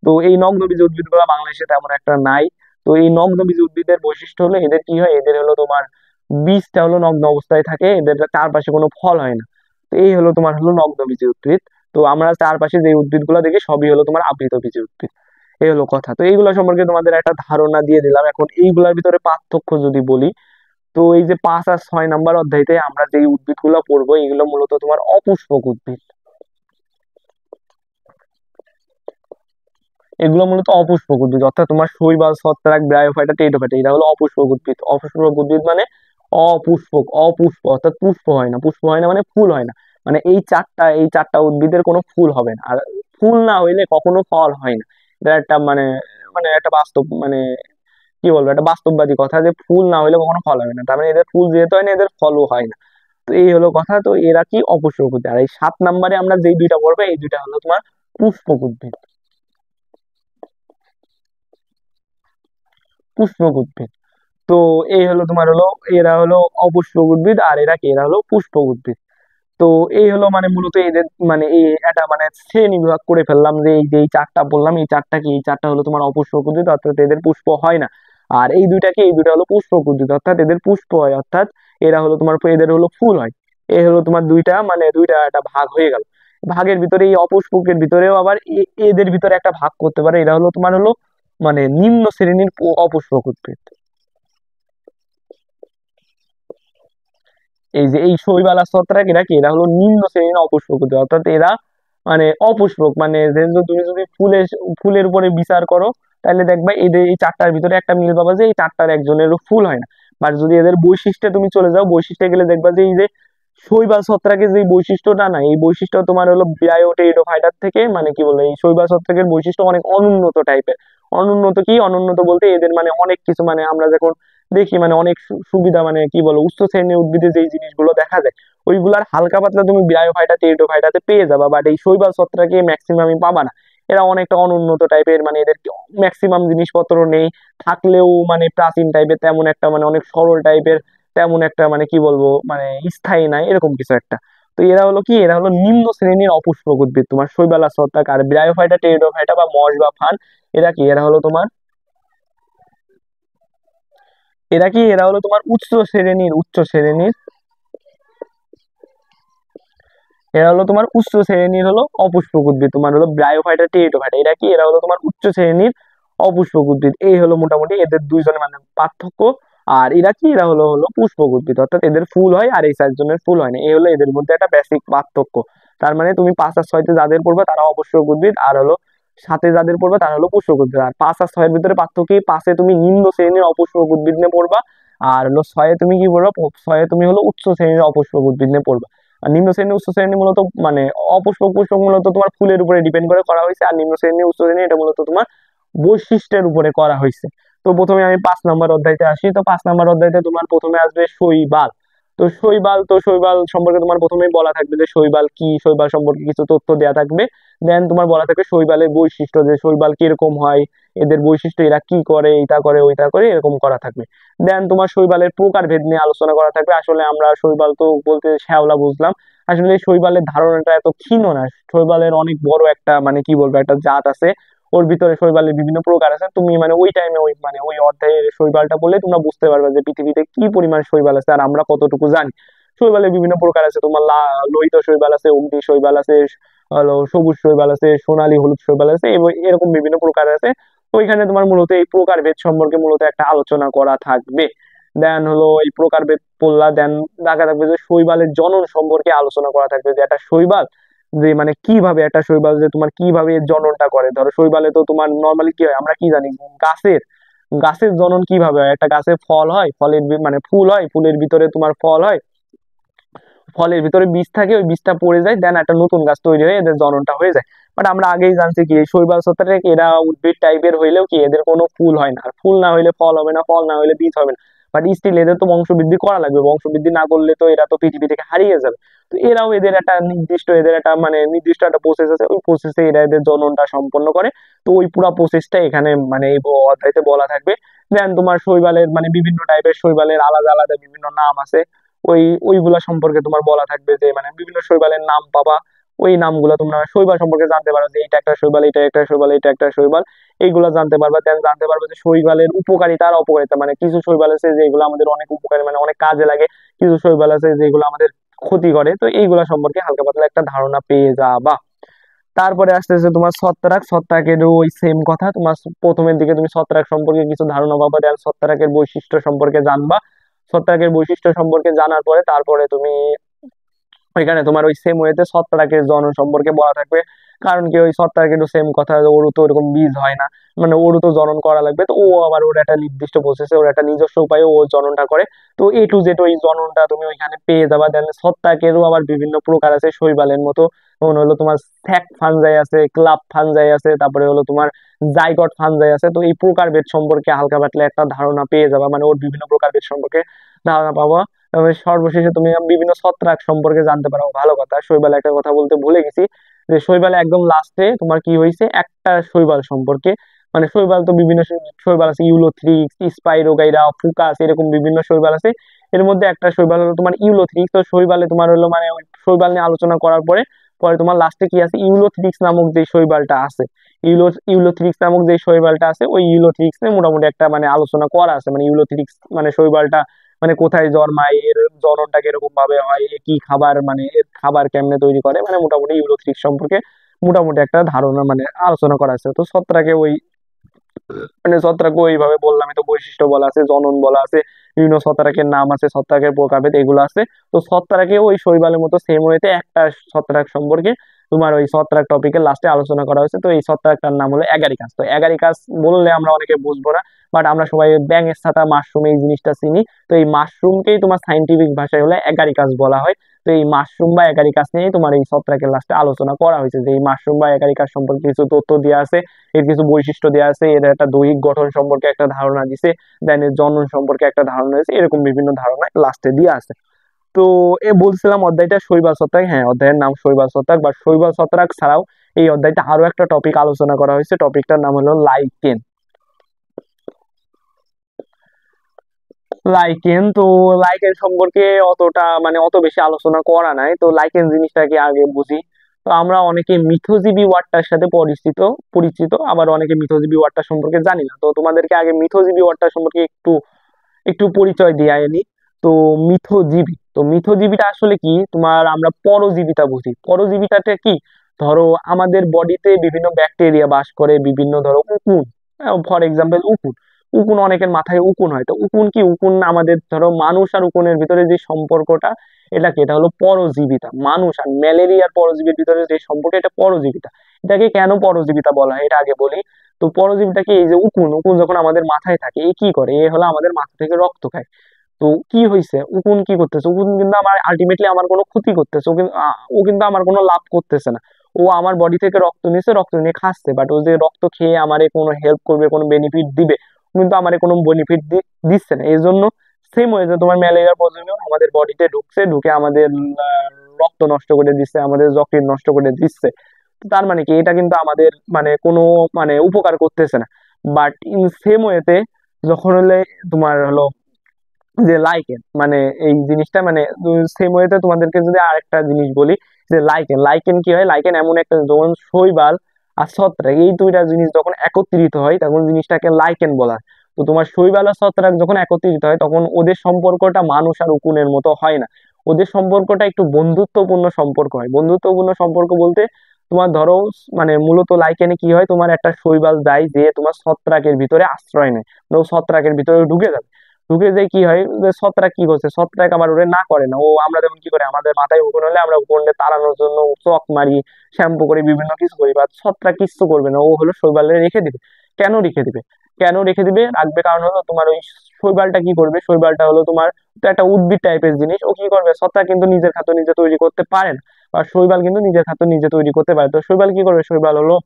তো এই নগ্নবীজ উদ্ভিদ গুলো বাংলাদেশে তেমন একটা নাই। তো এই নগ্নবীজ উদ্ভিদের বৈশিষ্ট্য হলো এদের কি হয়, এদের হলো তোমার বীজটা হলো নগ্ন অবস্থায় থাকে, এদের চারপাশে কোনো ফল হয় না। তো এই হলো তোমার হলো নগ্নবীজ উদ্ভিদ। তো আমরা চারপাশে যে উদ্ভিদ গুলো দেখি সবই হলো তোমার আবৃত বীজ উদ্ভিদ। এই হলো কথা। তো এইগুলো সম্পর্কে তোমাদের একটা ধারণা দিয়ে দিলাম। এখন এইগুলোর ভিতরে পার্থক্য যদি বলি, তো এই যে 5 আর 6 নাম্বার অধ্যায়তে আমরা যে উদ্ভিদগুলো পড়বো এগুলো মূলত তোমার অপুষ্পক উদ্ভিদ। এগুলো মূলত অপুষ্পক উদ্ভিদ, অর্থাৎ তোমার শৈবাল ছত্রাক ব্রায়োফাইটা টেরিডোফাইটা, এটা হলো অপুষ্পক উদ্ভিদ। অপুষ্পক উদ্ভিদ মানে অপুষ্পক, অপুষ্প অর্থাৎ পুষ্প হয় না, পুষ্প হয় না মানে ফুল হয় না। মানে এই চারটা উদ্ভিদের কোনো ফুল হবে না, আর ফুল না হইলে কখনো ফল হয় না। এটা একটা মানে মানে একটা বাস্তব মানে কি বলবো, একটা বাস্তববাদী কথা যে ফুল না হইলে কখনো ফল হবে না, তার মানে এদের ফুল যেহেতু হয় না এদের ফলও হয় না। তো এই হলো কথা। তো এরা কি অপুষ্পক উদ্ভিদ। আর এই 7 নাম্বারে আমরা যেই দুইটা পড়বো এই দুইটা হলো তোমার পুষ্পক উদ্ভিদ। পুষ্পক উদ্ভিদ। তো এই হলো তোমার হলো, এরা হলো অপুষ্পক উদ্ভিদ, আর এরা কি, এরা হলো পুষ্পক উদ্ভিদ। তো এই হলো মানে মূলত এদের মানে এই এটা মানে শ্রেণী বিভাগ করে ফেললাম যে এই যে এই চারটা বললাম, এই চারটা কি, এই চারটা হলো তোমার অপুষ্পক উদ্ভিদ, অর্থাৎ এদের পুষ্প হয় না। আর এই দুইটা কি, এই দুইটা হলো পুষ্পক উদ্ভিদ, অর্থাৎ এদের পুষ্প হয়, অর্থাৎ এরা হলো তোমার এদের হলো ফুল হয়। এই হলো তোমার দুইটা মানে দুইটা একটা ভাগ হয়ে গেল। ভাগের ভিতরে এই অপুষ্পকের ভিতরেও আবার এদের ভিতরে একটা ভাগ করতে পারে, এরা হলো তোমার হলো মানে নিম্ন শ্রেণীর অপুষ্পক উদ্ভিদ। এই যে এই শৈবাল আর ছত্রাক এরা কি, এরা হলো নিম্ন শ্রেণীর অপুষ্পক উদ্ভিদ, অর্থাৎ এরা মানে অপুষ্পক, মানে তুমি যদি ফুলের ফুলের উপরে বিচার করো তাহলে দেখবা এদের এই চারটার ভিতরে একটা মিল পাবা যে এই চারটার একজনেরও ফুল হয় না। বাট যদি এদের বৈশিষ্ট্যে তুমি চলে যাও, বৈশিষ্ট্যে গেলে দেখবা যে এই যে শৈবাল ছত্রাকের যে বৈশিষ্ট্যটা না, এই বৈশিষ্ট্য তোমার হলো ব্রায়োটেরিডোফাইটার থেকে মানে কি বলে এই শৈবাল ছত্রাকের বৈশিষ্ট্য অনেক অনুন্নত টাইপের। অনুন্নত কি, অনুন্নত বলতে এদের মানে অনেক কিছু মানে আমরা যখন দেখি মানে অনেক সুবিধা, মানে কি বলো উচ্চ শ্রেণীর উদ্ভিদে যেই জিনিসগুলো দেখা যায় ওইগুলার হালকা পাতলা তুমি ব্রায়োফাইটা টেরিডোফাইটাতে পেয়ে যাবা, বাট এই শৈবাল ছত্রাকে ম্যাক্সিমামই পাবা না। এরা অনেকটা অনুন্নত টাইপের, মানে এদের ম্যাক্সিমাম জিনিসপত্র নেই, থাকলেও মানে প্রাচীন টাইপের, তেমন একটা মানে অনেক সরল টাইপের, তেমন একটা মানে কি বলবো মানে স্থায়ী নাই এরকম কিছু একটা। তো এরা হলো কি, এরা হলো নিম্ন শ্রেণীর অপুষ্পক উদ্ভিদ, তোমার শৈবাল আর ছত্রাক। আর ব্রায়োফাইটা টেরিডোফাইটা বা মশ বা ফান, এরা কি, এরা হলো তোমার, এরা কি, এরা হলো তোমার উচ্চ শ্রেণীর এরা হলো তোমার উচ্চ শ্রেণীর হলো অপুষ্পক উদ্ভিদ, তোমার হলো ব্রায়োফাইটা টেরিডোফাইটা, এরা কি, এরা হলো তোমার উচ্চ শ্রেণীর অপুষ্পক উদ্ভিদ। এই হলো মোটামুটি এদের দুইজনের মানে পার্থক্য। আর এরা কি, এরা হলো হলো পুষ্পক উদ্ভিদ, অর্থাৎ এদের ফুল হয় আর এই চারজনের ফুল হয় না। এই হলো এদের মধ্যে একটা বেসিক পার্থক্য। তার মানে তুমি 5 আর 6তে যাদের পড়বে তারা অপুষ্পক উদ্ভিদ, আর হলো 7-এ যাদের পড়বে তারা হলো পুষ্পক উদ্ভিদ। আর 5 আর 6-এর ভিতরে পার্থক্য কি, 5-এ তুমি নিম্ন শ্রেণীর অপুষ্পক উদ্ভিদ নিয়ে পড়বা, আর হলো 6-এ তুমি কি পড়বা, 6-এ তুমি হলো উচ্চ শ্রেণীর অপুষ্পক উদ্ভিদ নিয়ে পড়বা। আর নিম্ন শ্রেণী উচ্চ শ্রেণী মূলত মানে অপুষ্পক পুষ্পক মূলত তোমার ফুলের উপরে ডিপেন্ড করে করা হয়েছে, আর নিম্ন শ্রেণী উচ্চ শ্রেণী এটা মূলত তোমার বৈশিষ্ট্যের উপরে করা হয়েছে। তো প্রথমে আমি 5 নাম্বার অধ্যায়তে আসি। তো 5 নাম্বার অধ্যায়তে তোমার প্রথমে আসবে শৈবাল। তো শৈবাল সম্পর্কে তোমার প্রথমেই বলা থাকবে যে শৈবাল কি, শৈবাল সম্পর্কে কিছু তথ্য দেওয়া থাকবে। দেন তোমার বলা থাকবে শৈবালের বৈশিষ্ট্য, যে শৈবাল কিরকম হয়, এদের বৈশিষ্ট্য, এরা কি করে, এটা করে ওইটা করে, এরকম করা থাকবে। দেন তোমার শৈবালের প্রকারভেদ নিয়ে আলোচনা করা থাকবে। আসলে আমরা শৈবাল তো বলতে শ্যাওলা বুঝলাম, আসলে শৈবালের ধারণাটা এত ক্ষীণ না। শৈবালের অনেক বড় একটা মানে কি বলবো একটা জাত আছে, ওর ভিতরে শৈবালের বিভিন্ন প্রকার আছে। তুমি মানে ওই টাইমে ওই মানে ওই অধ্যায়ের শৈবালটা বললে তোমরা বুঝতে পারবে যে পৃথিবীতে কি পরিমাণ শৈবাল আছে আর আমরা কতটুকু জানি। শৈবালের বিভিন্ন প্রকার আছে, তোমার লোহিত শৈবাল আছে, অগ্নি শৈবাল আছে, হলো সবুজ শৈবাল আছে, সোনালী হলুদ শৈবাল আছে, এবং এরকম বিভিন্ন প্রকার আছে। তো ওইখানে তোমার মূলত এই প্রকারভেদ সম্পর্কে মূলত একটা আলোচনা করা থাকবে। দেন হলো এই প্রকারভেদ পড়লা, দেন দেখা থাকবে যে শৈবালের জনন সম্পর্কে আলোচনা করা থাকবে, যে একটা শৈবাল যে মানে কিভাবে একটা শৈবাল যে তোমার কিভাবে এর জননটা করে। ধরো শৈবালে তো তোমার নর্মালি কি হয় আমরা কি জানি, গাছের গাছের জনন কিভাবে হয়, একটা গাছে ফল হয়, ফলের মানে ফুল হয়, ফুলের ভিতরে তোমার ফল হয়, ফলের ভিতরে বীজ থাকে, ওই বীজটা পড়ে যায়, দেন একটা নতুন গাছ তৈরি হয়ে এদের জননটা হয়ে যায়। বাট আমরা আগেই জানছি কি এই শৈবাল ছত্রাক এরা উদ্ভিদ টাইপের হইলেও কি এদের কোনো ফুল হয় না, আর ফুল না হইলে ফল হবে না, ফল না হইলে বীজ হবে না। বাট স্টিল এদের তো বংশবৃদ্ধি করা লাগবে, বংশবৃদ্ধি না করলে তো এরা তো পৃথিবী থেকে হারিয়ে যাবে। তো এরাও এদের একটা নির্দিষ্ট এদের একটা মানে নির্দিষ্ট একটা প্রসেস আছে, ওই প্রসেসে এরা এদের জননটা সম্পন্ন করে। তো ওই পুরো প্রসেসটা এখানে মানে এই অধ্যায়তে বলা থাকবে। দেন তোমার শৈবালের মানে বিভিন্ন টাইপের শৈবালের আলাদা আলাদা বিভিন্ন নাম আছে, ওই ওইগুলা সম্পর্কে তোমার বলা থাকবে, যে মানে বিভিন্ন শৈবালের নাম পাবা, ওই নামগুলো তোমরা শৈবাল সম্পর্কে জানতে পারো, যে এটা একটা শৈবাল, এটা একটা শৈবাল, এটা একটা শৈবাল, এইগুলা জানতে পারবা। দেন জানতে পারবে যে শৈবালের উপকারিতা আর অপকারিতা, মানে কিছু শৈবাল আছে যেগুলো আমাদের অনেক উপকারী মানে অনেক কাজে লাগে, কিছু শৈবাল আছে যেগুলো আমাদের ক্ষতি করে। তো এইগুলা সম্পর্কে হালকা পাতলা একটা ধারণা পেয়ে যাবা। তারপরে আসতেছে তোমার ছত্রাক, ছত্রাকেরও ওই সেম কথা, তোমার প্রথমের দিকে তুমি ছত্রাক সম্পর্কে কিছু ধারণা পাবা, দেন ছত্রাকের বৈশিষ্ট্য সম্পর্কে জানবা। ছত্রাকের বৈশিষ্ট্য সম্পর্কে জানার পরে তারপরে তুমি ওইখানে তোমার ওই সেম ওয়েতে ছত্রাকের জনন সম্পর্কে বলা থাকবে। কারণ কি ওই ছত্রাকেরও সেম কথা, ওরও তো ওরকম বীজ হয় না, মানে ওরও তো জনন করা লাগবে। তো ও আবার ওর একটা নির্দিষ্ট প্রসেসে ওর একটা নিজস্ব উপায়ে ও জননটা করে। তো এ টু জেড ওই জননটা তুমি ওইখানে পেয়ে যাবা। দেন ছত্রাকেরও আবার বিভিন্ন প্রকার আছে শৈবালের মতো, যেমন হলো তোমার স্যাক ফানজাই আছে, ক্লাব ফানজাই আছে, তারপরে হলো তোমার জাইগট ফানজাই আছে। তো এই প্রকারভেদ সম্পর্কে হালকা পাতলা একটা ধারণা পেয়ে যাবা, মানে ওর বিভিন্ন প্রকারভেদ সম্পর্কে ধারণা পাবা। তবে সর্বশেষে তুমি বিভিন্ন ছত্রাক সম্পর্কে জানতে পারো। ভালো কথা, শৈবাল একটা কথা বলতে ভুলে গেছি, যে শৈবালে একদম লাস্টে তোমার কি হয়েছে একটা শৈবাল সম্পর্কে, মানে শৈবাল তো বিভিন্ন শৈবাল আছে, ইউলোথ্রিক্স, স্পাইরোগাইরা, ফুকাস, এরকম বিভিন্ন শৈবাল আছে। এর মধ্যে একটা শৈবাল হলো তোমার ইউলোথ্রিক্স। তো শৈবালে তোমার হলো মানে ওই শৈবাল নিয়ে আলোচনা করার পরে পরে তোমার লাস্টে কি আছে, ইউলোথ্রিক্স নামক যে শৈবালটা আছে, ইউলোথ্রিক্স নামক যে শৈবালটা আছে, ওই ইউলোথ্রিক্স নিয়ে মোটামুটি একটা মানে আলোচনা করা আছে। মানে ইউলোথ্রিক্স মানে শৈবালটা মানে কোথায় জন্মায়, এর জননটা কিরকম ভাবে হয়, এ কি খাবার মানে এর খাবার কেমনে তৈরি করে, মানে মোটামুটি ইউরোথ্রিক্স সম্পর্কে মোটামুটি একটা ধারণা মানে আলোচনা করা আছে। তো ছত্রাকে ওই মানে ছত্রাক ওইভাবে বললাম, তো বৈশিষ্ট্য বলা আছে, জনন বলা আছে, বিভিন্ন ছত্রাকের নাম আছে, ছত্রাকের প্রকারভেদ এগুলো আছে। তো ছত্রাকে ওই শৈবালের মতো সেম ওয়েতে একটা ছত্রাক সম্পর্কে তোমার ওই ছত্রাক টপিকের লাস্টে আলোচনা করা হয়েছে। তো এই ছত্রাকটার নাম হলো অ্যাগারিকাস। তো অ্যাগারিকাস বললে আমরা অনেকে বুঝবো না, বাট আমরা সবাই ব্যাঙের ছাতা মাশরুম এই জিনিসটা চিনি। তো এই মাশরুমকেই তোমার সাইন্টিফিক ভাষায় হলো অ্যাগারিকাস বলা হয়। তো এই মাশরুম বা অ্যাগারিকাস নিয়েই তোমার এই ছত্রাকের লাস্টে আলোচনা করা হয়েছে, যে এই মাশরুম বা অ্যাগারিকাস সম্পর্কে কিছু তথ্য দেওয়া আছে, এর কিছু বৈশিষ্ট্য দেওয়া আছে, এর একটা দৈহিক গঠন সম্পর্কে একটা ধারণা দিছে, দেন এর জনন সম্পর্কে একটা ধারণা দিয়েছে, এরকম বিভিন্ন ধারণা লাস্টে দিয়ে আছে। তো বলছিলাম অধ্যায়টা শৈবাল ছত্রাক, হ্যাঁ অধ্যায়ের নাম শৈবাল ছত্রাক। বা শৈবাল ছত্রাক ছাড়াও এই অধ্যায়টা আরো একটা টপিক আলোচনা করা হয়েছে, টপিকটার নাম হলো লাইকেন। লাইকেন তো লাইকেন সম্পর্কে অতটা মানে অত বেশি আলোচনা করা নাই। তো লাইকেন জিনিসটাকে আগে বুঝি। তো আমরা অনেকে মিথজীবী ওয়ার্ডটার সাথে পরিচিত পরিচিত আবার অনেকে মিথজীবী ওয়ার্ডটা সম্পর্কে জানি না। তো তোমাদেরকে আগে মিথজীবী ওয়ার্ডটা সম্পর্কে একটু একটু পরিচয় দিয়ে আনি। তো মিথজীবী, তো মিথজীবীটা আসলে কি, তোমার আমরা পরজীবিতা বুঝি। পরজীবিতাটা কি, ধরো আমাদের বডিতে বিভিন্ন ব্যাকটেরিয়া বাস করে, বিভিন্ন ধরো উকুন, ফর এক্সাম্পল উকুন, উকুন অনেকের মাথায় উকুন হয়। তো উকুন কি, উকুন আমাদের ধরো মানুষ আর উকুনের ভিতরে যে সম্পর্কটা, এটা হলো পরজীবিতা। মানুষ আর ম্যালেরিয়ার পরজীবীর ভিতরে যে সম্পর্ক, এটা পরজীবিতা। এটাকে কেন পরজীবিতা বলা হয় এটা আগে বলি। তো পরজীবীটা কি, এই যে উকুন, উকুন যখন আমাদের মাথায় থাকে এ কি করে, এ হলো আমাদের মাথা থেকে রক্ত খায়। তো কি হয়েছে, উকুন কি করতেছে, উকুন কিন্তু আমার আলটিমেটলি আমার কোনো ক্ষতি করতেছে, ও কিন্তু আমার কোনো লাভ করতেছে না। ও আমার বডি থেকে রক্ত নিচ্ছে, রক্ত নিয়ে খাচ্ছে, বাট ও যে রক্ত খেয়ে আমারে কোনো হেল্প করবে, কোনো বেনিফিট দিবে, ও কিন্তু আমারে কোনো বেনিফিট দিচ্ছে না। এই জন্য সেম হয়েছে তোমার ম্যালেরিয়ার প্রয়োজন আমাদের বডিতে ঢুকছে, ঢুকে আমাদের আহ, রক্ত নষ্ট করে দিচ্ছে, আমাদের যকৃৎ নষ্ট করে দিচ্ছে। তো তার মানে কি, এটা কিন্তু আমাদের মানে কোনো মানে উপকার করতেছে না। বাট ইন সেম ওয়েতে যখন হলে তোমার হলো যে লাইকেন মানে এই জিনিসটা মানে সেম ওয়েতে তোমাদেরকে যদি আরেকটা জিনিস বলি যে লাইকেন লাইকেন কি হয়, লাইকেন এমন একটা যখন শৈবাল আর ছত্রাক এই দুইটা জিনিস যখন একত্রিত হয় তখন জিনিসটাকে লাইকেন বলা হয়। তো তোমার শৈবাল আর ছত্রাক যখন একত্রিত হয় তখন ওদের সম্পর্কটা মানুষ আর উকুনের মতো হয় না, ওদের সম্পর্কটা একটু বন্ধুত্বপূর্ণ সম্পর্ক হয়। বন্ধুত্বপূর্ণ সম্পর্ক বলতে তোমার ধরো মানে মূলত লাইকেনে কি হয়, তোমার একটা শৈবাল যায় যে তোমার ছত্রাকের ভিতরে আশ্রয় নেয়, মানে ও ছত্রাকের ভিতরে ঢুকে যাবে। ঢুকে যায় কি হয়, যে ছত্রাক কি করছে, ছত্রাক আবার ওরে না করে না, ও আমরা যেমন কি করে আমাদের মাথায় উকুন হলে আমরা উকুনকে তাড়ানোর জন্য চক মারি, শ্যাম্পু করি, বিভিন্ন কিছু করি, বা ছত্রাক কিচ্ছু করবে না, ও হলো শৈবালে রেখে দিবে। কেন রেখে দিবে, কেন রেখে দিবে রাখবে কারণ হলো তোমার ওই শৈবালটা কি করবে, শৈবালটা হলো তোমার তো একটা উদ্ভিদ টাইপের জিনিস, ও কি করবে, ছত্রাক কিন্তু নিজের খাদ্য নিজে তৈরি করতে পারে না, বা শৈবাল কিন্তু নিজের খাদ্য নিজে তৈরি করতে পারে। তো শৈবাল কি করবে, শৈবাল হলো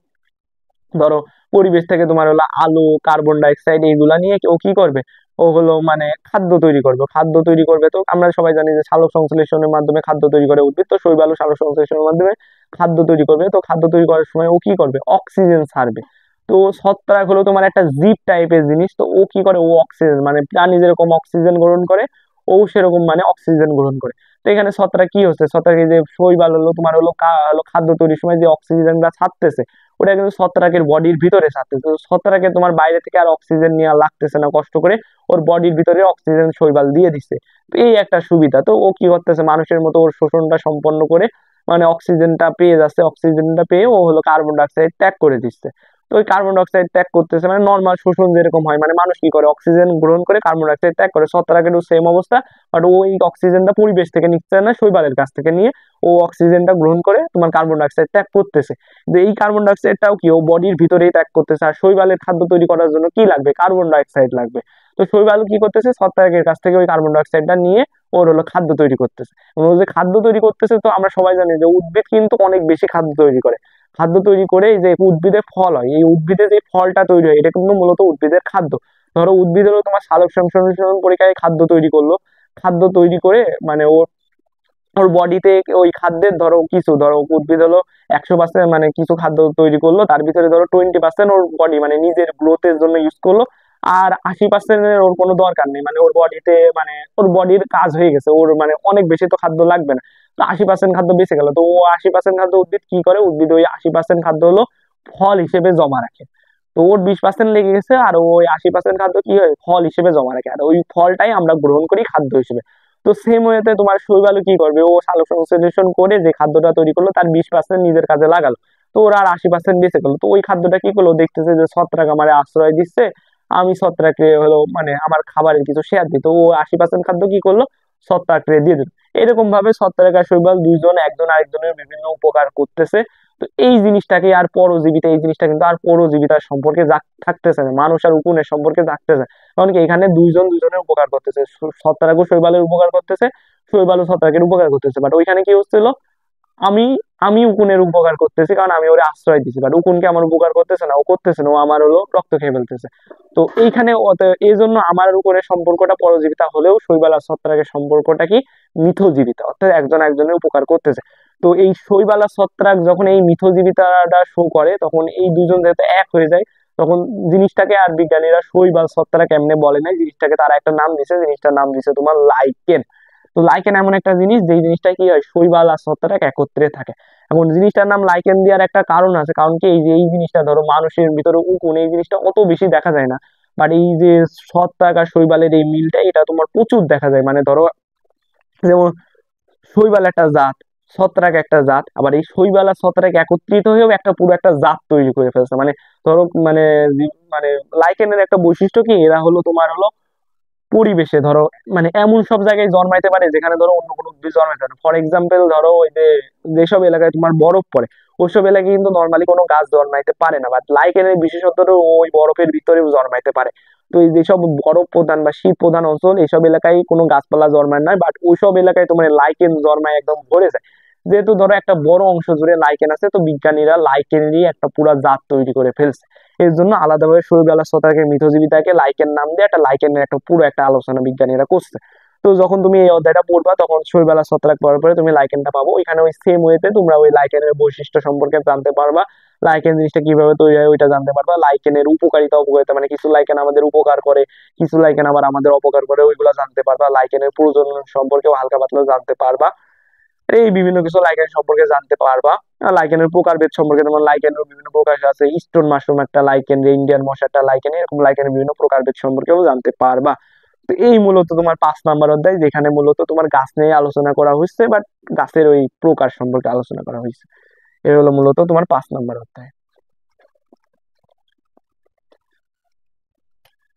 ধরো পরিবেশ থেকে তোমার হলো আলো, কার্বন ডাইঅক্সাইড এইগুলা নিয়ে ও কি করবে, ও হলো মানে খাদ্য তৈরি করবে। খাদ্য তৈরি করবে তো আমরা সবাই জানি যে সালোক সংশ্লেষণের মাধ্যমে খাদ্য তৈরি করে উদ্ভিদ, তো শৈবালও সালোক সংশ্লেষণের মাধ্যমে খাদ্য তৈরি করবে। তো খাদ্য তৈরি করার সময় ও কি করবে, অক্সিজেন ছাড়বে। তো ছত্রাক হলো তোমার একটা জীব টাইপের জিনিস, তো ও কি করে, ও অক্সিজেন মানে প্রাণী যেরকম অক্সিজেন গ্রহণ করে ও সেরকম মানে অক্সিজেন গ্রহণ করে। তো এখানে ছত্রাক কি হচ্ছে, ছত্রাক এই যে শৈবাল হলো তোমার হলো হলো খাদ্য তৈরির সময় যে অক্সিজেনটা ছাড়তেছে ওটা কিন্তু ছত্রাকের বডির ভিতরে ছাড়তেছে। তো ছত্রাকের তোমার বাইরে থেকে আর অক্সিজেন নেওয়া লাগতেছে না কষ্ট করে, ওর বডির ভিতরে অক্সিজেন শৈবাল দিয়ে দিচ্ছে। তো এই একটা সুবিধা, তো ও কি করতেছে মানুষের মতো ওর শোষণটা সম্পন্ন করে মানে অক্সিজেনটা পেয়ে যাচ্ছে, অক্সিজেনটা পেয়ে ও হলো কার্বন ডাইঅক্সাইড ত্যাগ করে দিচ্ছে। তো ওই কার্বন ডাইঅক্সাইড ত্যাগ করতেছে মানে নর্মাল শোষণ যেরকম হয়, মানে মানুষ কি করে অক্সিজেন গ্রহণ করে কার্বন ডাইঅক্সাইড ত্যাগ করে, ছত্রাকেরও সেম অবস্থা। বাট ওই অক্সিজেনটা পরিবেশ থেকে নিচ্ছে না, শৈবালের কাছ থেকে নিয়ে ও অক্সিজেনটা গ্রহণ করে তোমার কার্বন ডাইঅক্সাইড ত্যাগ করতেছে। যে এই কার্বন ডাইঅক্সাইডটাও কি ও বডির ভিতরেই ত্যাগ করতেছে। আর শৈবালের খাদ্য তৈরি করার জন্য কি লাগবে, কার্বন ডাইঅক্সাইড লাগবে। তো শৈবাল কি করতেছে, ছত্রাকের কাছ থেকে ওই কার্বন ডাইঅক্সাইডটা নিয়ে ওর হলো খাদ্য তৈরি করতেছে। এবং ও যে খাদ্য তৈরি করতেছে, তো আমরা সবাই জানি যে উদ্ভিদ কিন্তু অনেক বেশি খাদ্য তৈরি করে। খাদ্য তৈরি করে এই যে উদ্ভিদে ফল হয়, এই উদ্ভিদে যে ফলটা তৈরি হয় এটা কিন্তু মূলত উদ্ভিদের খাদ্য। ধরো উদ্ভিদ হলো তোমার সালোক সংশ্লেষণ পরীক্ষায় খাদ্য তৈরি করলো, খাদ্য তৈরি করে মানে ওর ওর বডিতে ওই খাদ্যের ধরো কিছু ধরো উদ্ভিদ হলো 100% মানে কিছু খাদ্য তৈরি করলো, তার ভিতরে ধরো 20% ওর বডি মানে নিজের গ্রোথের জন্য ইউজ করলো, আর 80% ওর কোনো দরকার নেই, মানে ওর বডিতে মানে ওর বডির কাজ হয়ে গেছে, ওর মানে অনেক বেশি তো খাদ্য লাগবে না। তো 80% খাদ্য বেঁচে গেল, তো ও 80% খাদ্য উদ্ভিদ কি করে, উদ্ভিদ ওই 80% খাদ্য হলো ফল হিসেবে জমা রাখে। তো ওর 20% লেগে গেছে আর ওই 80% খাদ্য কি হয় ফল হিসেবে জমা রাখে, আর ওই ফলটাই আমরা গ্রহণ করি খাদ্য হিসেবে। তো সেম ওয়েতে তোমার শৈবালও কি করবে, ও সালোক সংশ্লেষণ করে যে খাদ্যটা তৈরি করলো তার 20% নিজের কাজে লাগালো, তো ওরা আর 80% বেঁচে গেলো। তো ওই খাদ্যটা কি করলো, দেখতেছে যে ছত্রাক আমার আশ্রয় দিচ্ছে, আমি ছত্রাককে হলো মানে আমার খাবারের কিছু শেয়ার দিই, তো ও 80% খাদ্য কি করলো, ছত্রাককে দিয়ে দিল। এরকম ভাবে ছত্রাক আর শৈবাল দুইজন একজন আরেকজনের বিভিন্ন উপকার করতেছে। তো এই জিনিসটাকে আর পরজীবিতা, এই জিনিসটা কিন্তু আর পরজীবিতার সম্পর্কে থাকতেছে না, মানুষ আর উকুনের সম্পর্কে থাকতেছে না। কারণ কি এখানে দুইজন দুজনের উপকার করতেছে, ছত্রাকও শৈবালের উপকার করতেছে, শৈবালও ছত্রাকের উপকার করতেছে। বাট ওইখানে কি হচ্ছিল, আমি আমি উকুনের উপকার করতেছি কারণ আমি ওরে আশ্রয় দিছি, বাট উকুনকে আমার উপকার করতেছে না, ও করতেছে না, ও আমার হলো রক্ত খেয়ে ফেলতেছে। তো এইখানে এই জন্য আমার আর উকুনের সম্পর্কটা পরজীবিতা হলেও শৈবাল আর ছত্রাকের সম্পর্কটা কি মিথজীবিতা, অর্থাৎ একজন একজনের উপকার করতেছে। তো এই শৈবাল আর ছত্রাক যখন এই মিথজীবিতাটা শো করে তখন এই দুজন যেহেতু এক হয়ে যায়, তখন জিনিসটাকে আর বিজ্ঞানীরা শৈবাল ছত্রাক এমনি বলে নাই, জিনিসটাকে তারা একটা নাম দিছে, জিনিসটার নাম দিছে তোমার লাইকেন। তো লাইকেন এমন একটা জিনিস যেই জিনিসটা কি হয় শৈবাল আর ছত্রাক একত্রে থাকে। এখন জিনিসটার নাম লাইকেন দেওয়ার একটা কারণ আছে, কারণ কি এই যে এই জিনিসটা ধরো মানুষের ভিতরে উকুন এই জিনিসটা অত বেশি দেখা যায় না, বাট এই যে ছত্রাক আর শৈবালের এই মিলটা এটা তোমার প্রচুর দেখা যায়। মানে ধরো যেমন শৈবাল একটা জাত, ছত্রাক একটা জাত, আবার এই শৈবাল আর ছত্রাক একত্রিত হয়েও একটা পুরো একটা জাত তৈরি করে ফেলছে। মানে ধরো মানে মানে লাইকেনের একটা বৈশিষ্ট্য কি, এরা হলো তোমার হলো পরিবেশে ধরো মানে এমন সব জায়গায় জন্মাইতে পারে যেখানে ধরো অন্য কোনো উদ্ভিদ জন্মাইতে পারে। ফর এক্সাম্পল ধরো ওই যে যেসব এলাকায় তোমার বরফ পড়ে ওইসব এলাকায় কিন্তু নর্মালি কোনো গাছ জন্মাইতে পারে না, বাট লাইকেনের বিশেষত্বটা ওই বরফের ভিতরেও জন্মাইতে পারে। তো এই যেসব বরফ প্রধান বা শীত প্রধান অঞ্চল এইসব এলাকায় কোনো গাছপালা জন্মায় না, বাট ওইসব এলাকায় তোমার লাইকেন জন্মায় একদম ভরে যায়। যেহেতু ধরো একটা বড় অংশ জুড়ে লাইকেন আছে, তো বিজ্ঞানীরা লাইকেনেরই একটা পুরা জাত তৈরি করে ফেলছে। এর জন্য আলাদাভাবে শৈবাল আর ছত্রাকের মিথজীবিতাকে লাইকেন নাম দিয়ে একটা লাইকেনের একটা পুরো একটা আলোচনা বিজ্ঞানীরা করছে। তো যখন তুমি এই অধ্যায়টা পড়বা তখন শৈবাল আর ছত্রাক পড়ার পরে তুমি লাইকেনটা পাবো, ওইখানে ওই সেম ওয়েতে তোমরা ওই লাইকেনের বৈশিষ্ট্য সম্পর্কে জানতে পারবা। লাইকেন জিনিসটা কিভাবে তৈরি হয় ওইটা জানতে পারবা, লাইকেনের উপকারিতা অপকারিতা মানে কিছু লাইকেন আমাদের উপকার করে, কিছু লাইকেন আবার আমাদের অপকার করে, ওইগুলো জানতে পারবা, লাইকেনের প্রজনন সম্পর্কেও হালকা পাতলা জানতে পারবা, এই বিভিন্ন কিছু লাইকেন সম্পর্কে জানতে পারবা। লাইকেনের প্রকারভেদ সম্পর্কে তোমার লাইকেনের বিভিন্ন প্রকার আছে, স্টোন মাশরুম একটা লাইকেন, ইন্ডিয়ান মশা একটা লাইকেন, এরকম লাইকেনের বিভিন্ন প্রকারভেদ সম্পর্কেও জানতে পারবা। তো এই মূলত তোমার 5 নাম্বার অধ্যায়, যেখানে মূলত তোমার গাছ নিয়ে আলোচনা করা হচ্ছে, বাট গাছের ওই প্রকার সম্পর্কে আলোচনা করা হয়েছে। এ হলো মূলত তোমার 5 নাম্বার অধ্যায়।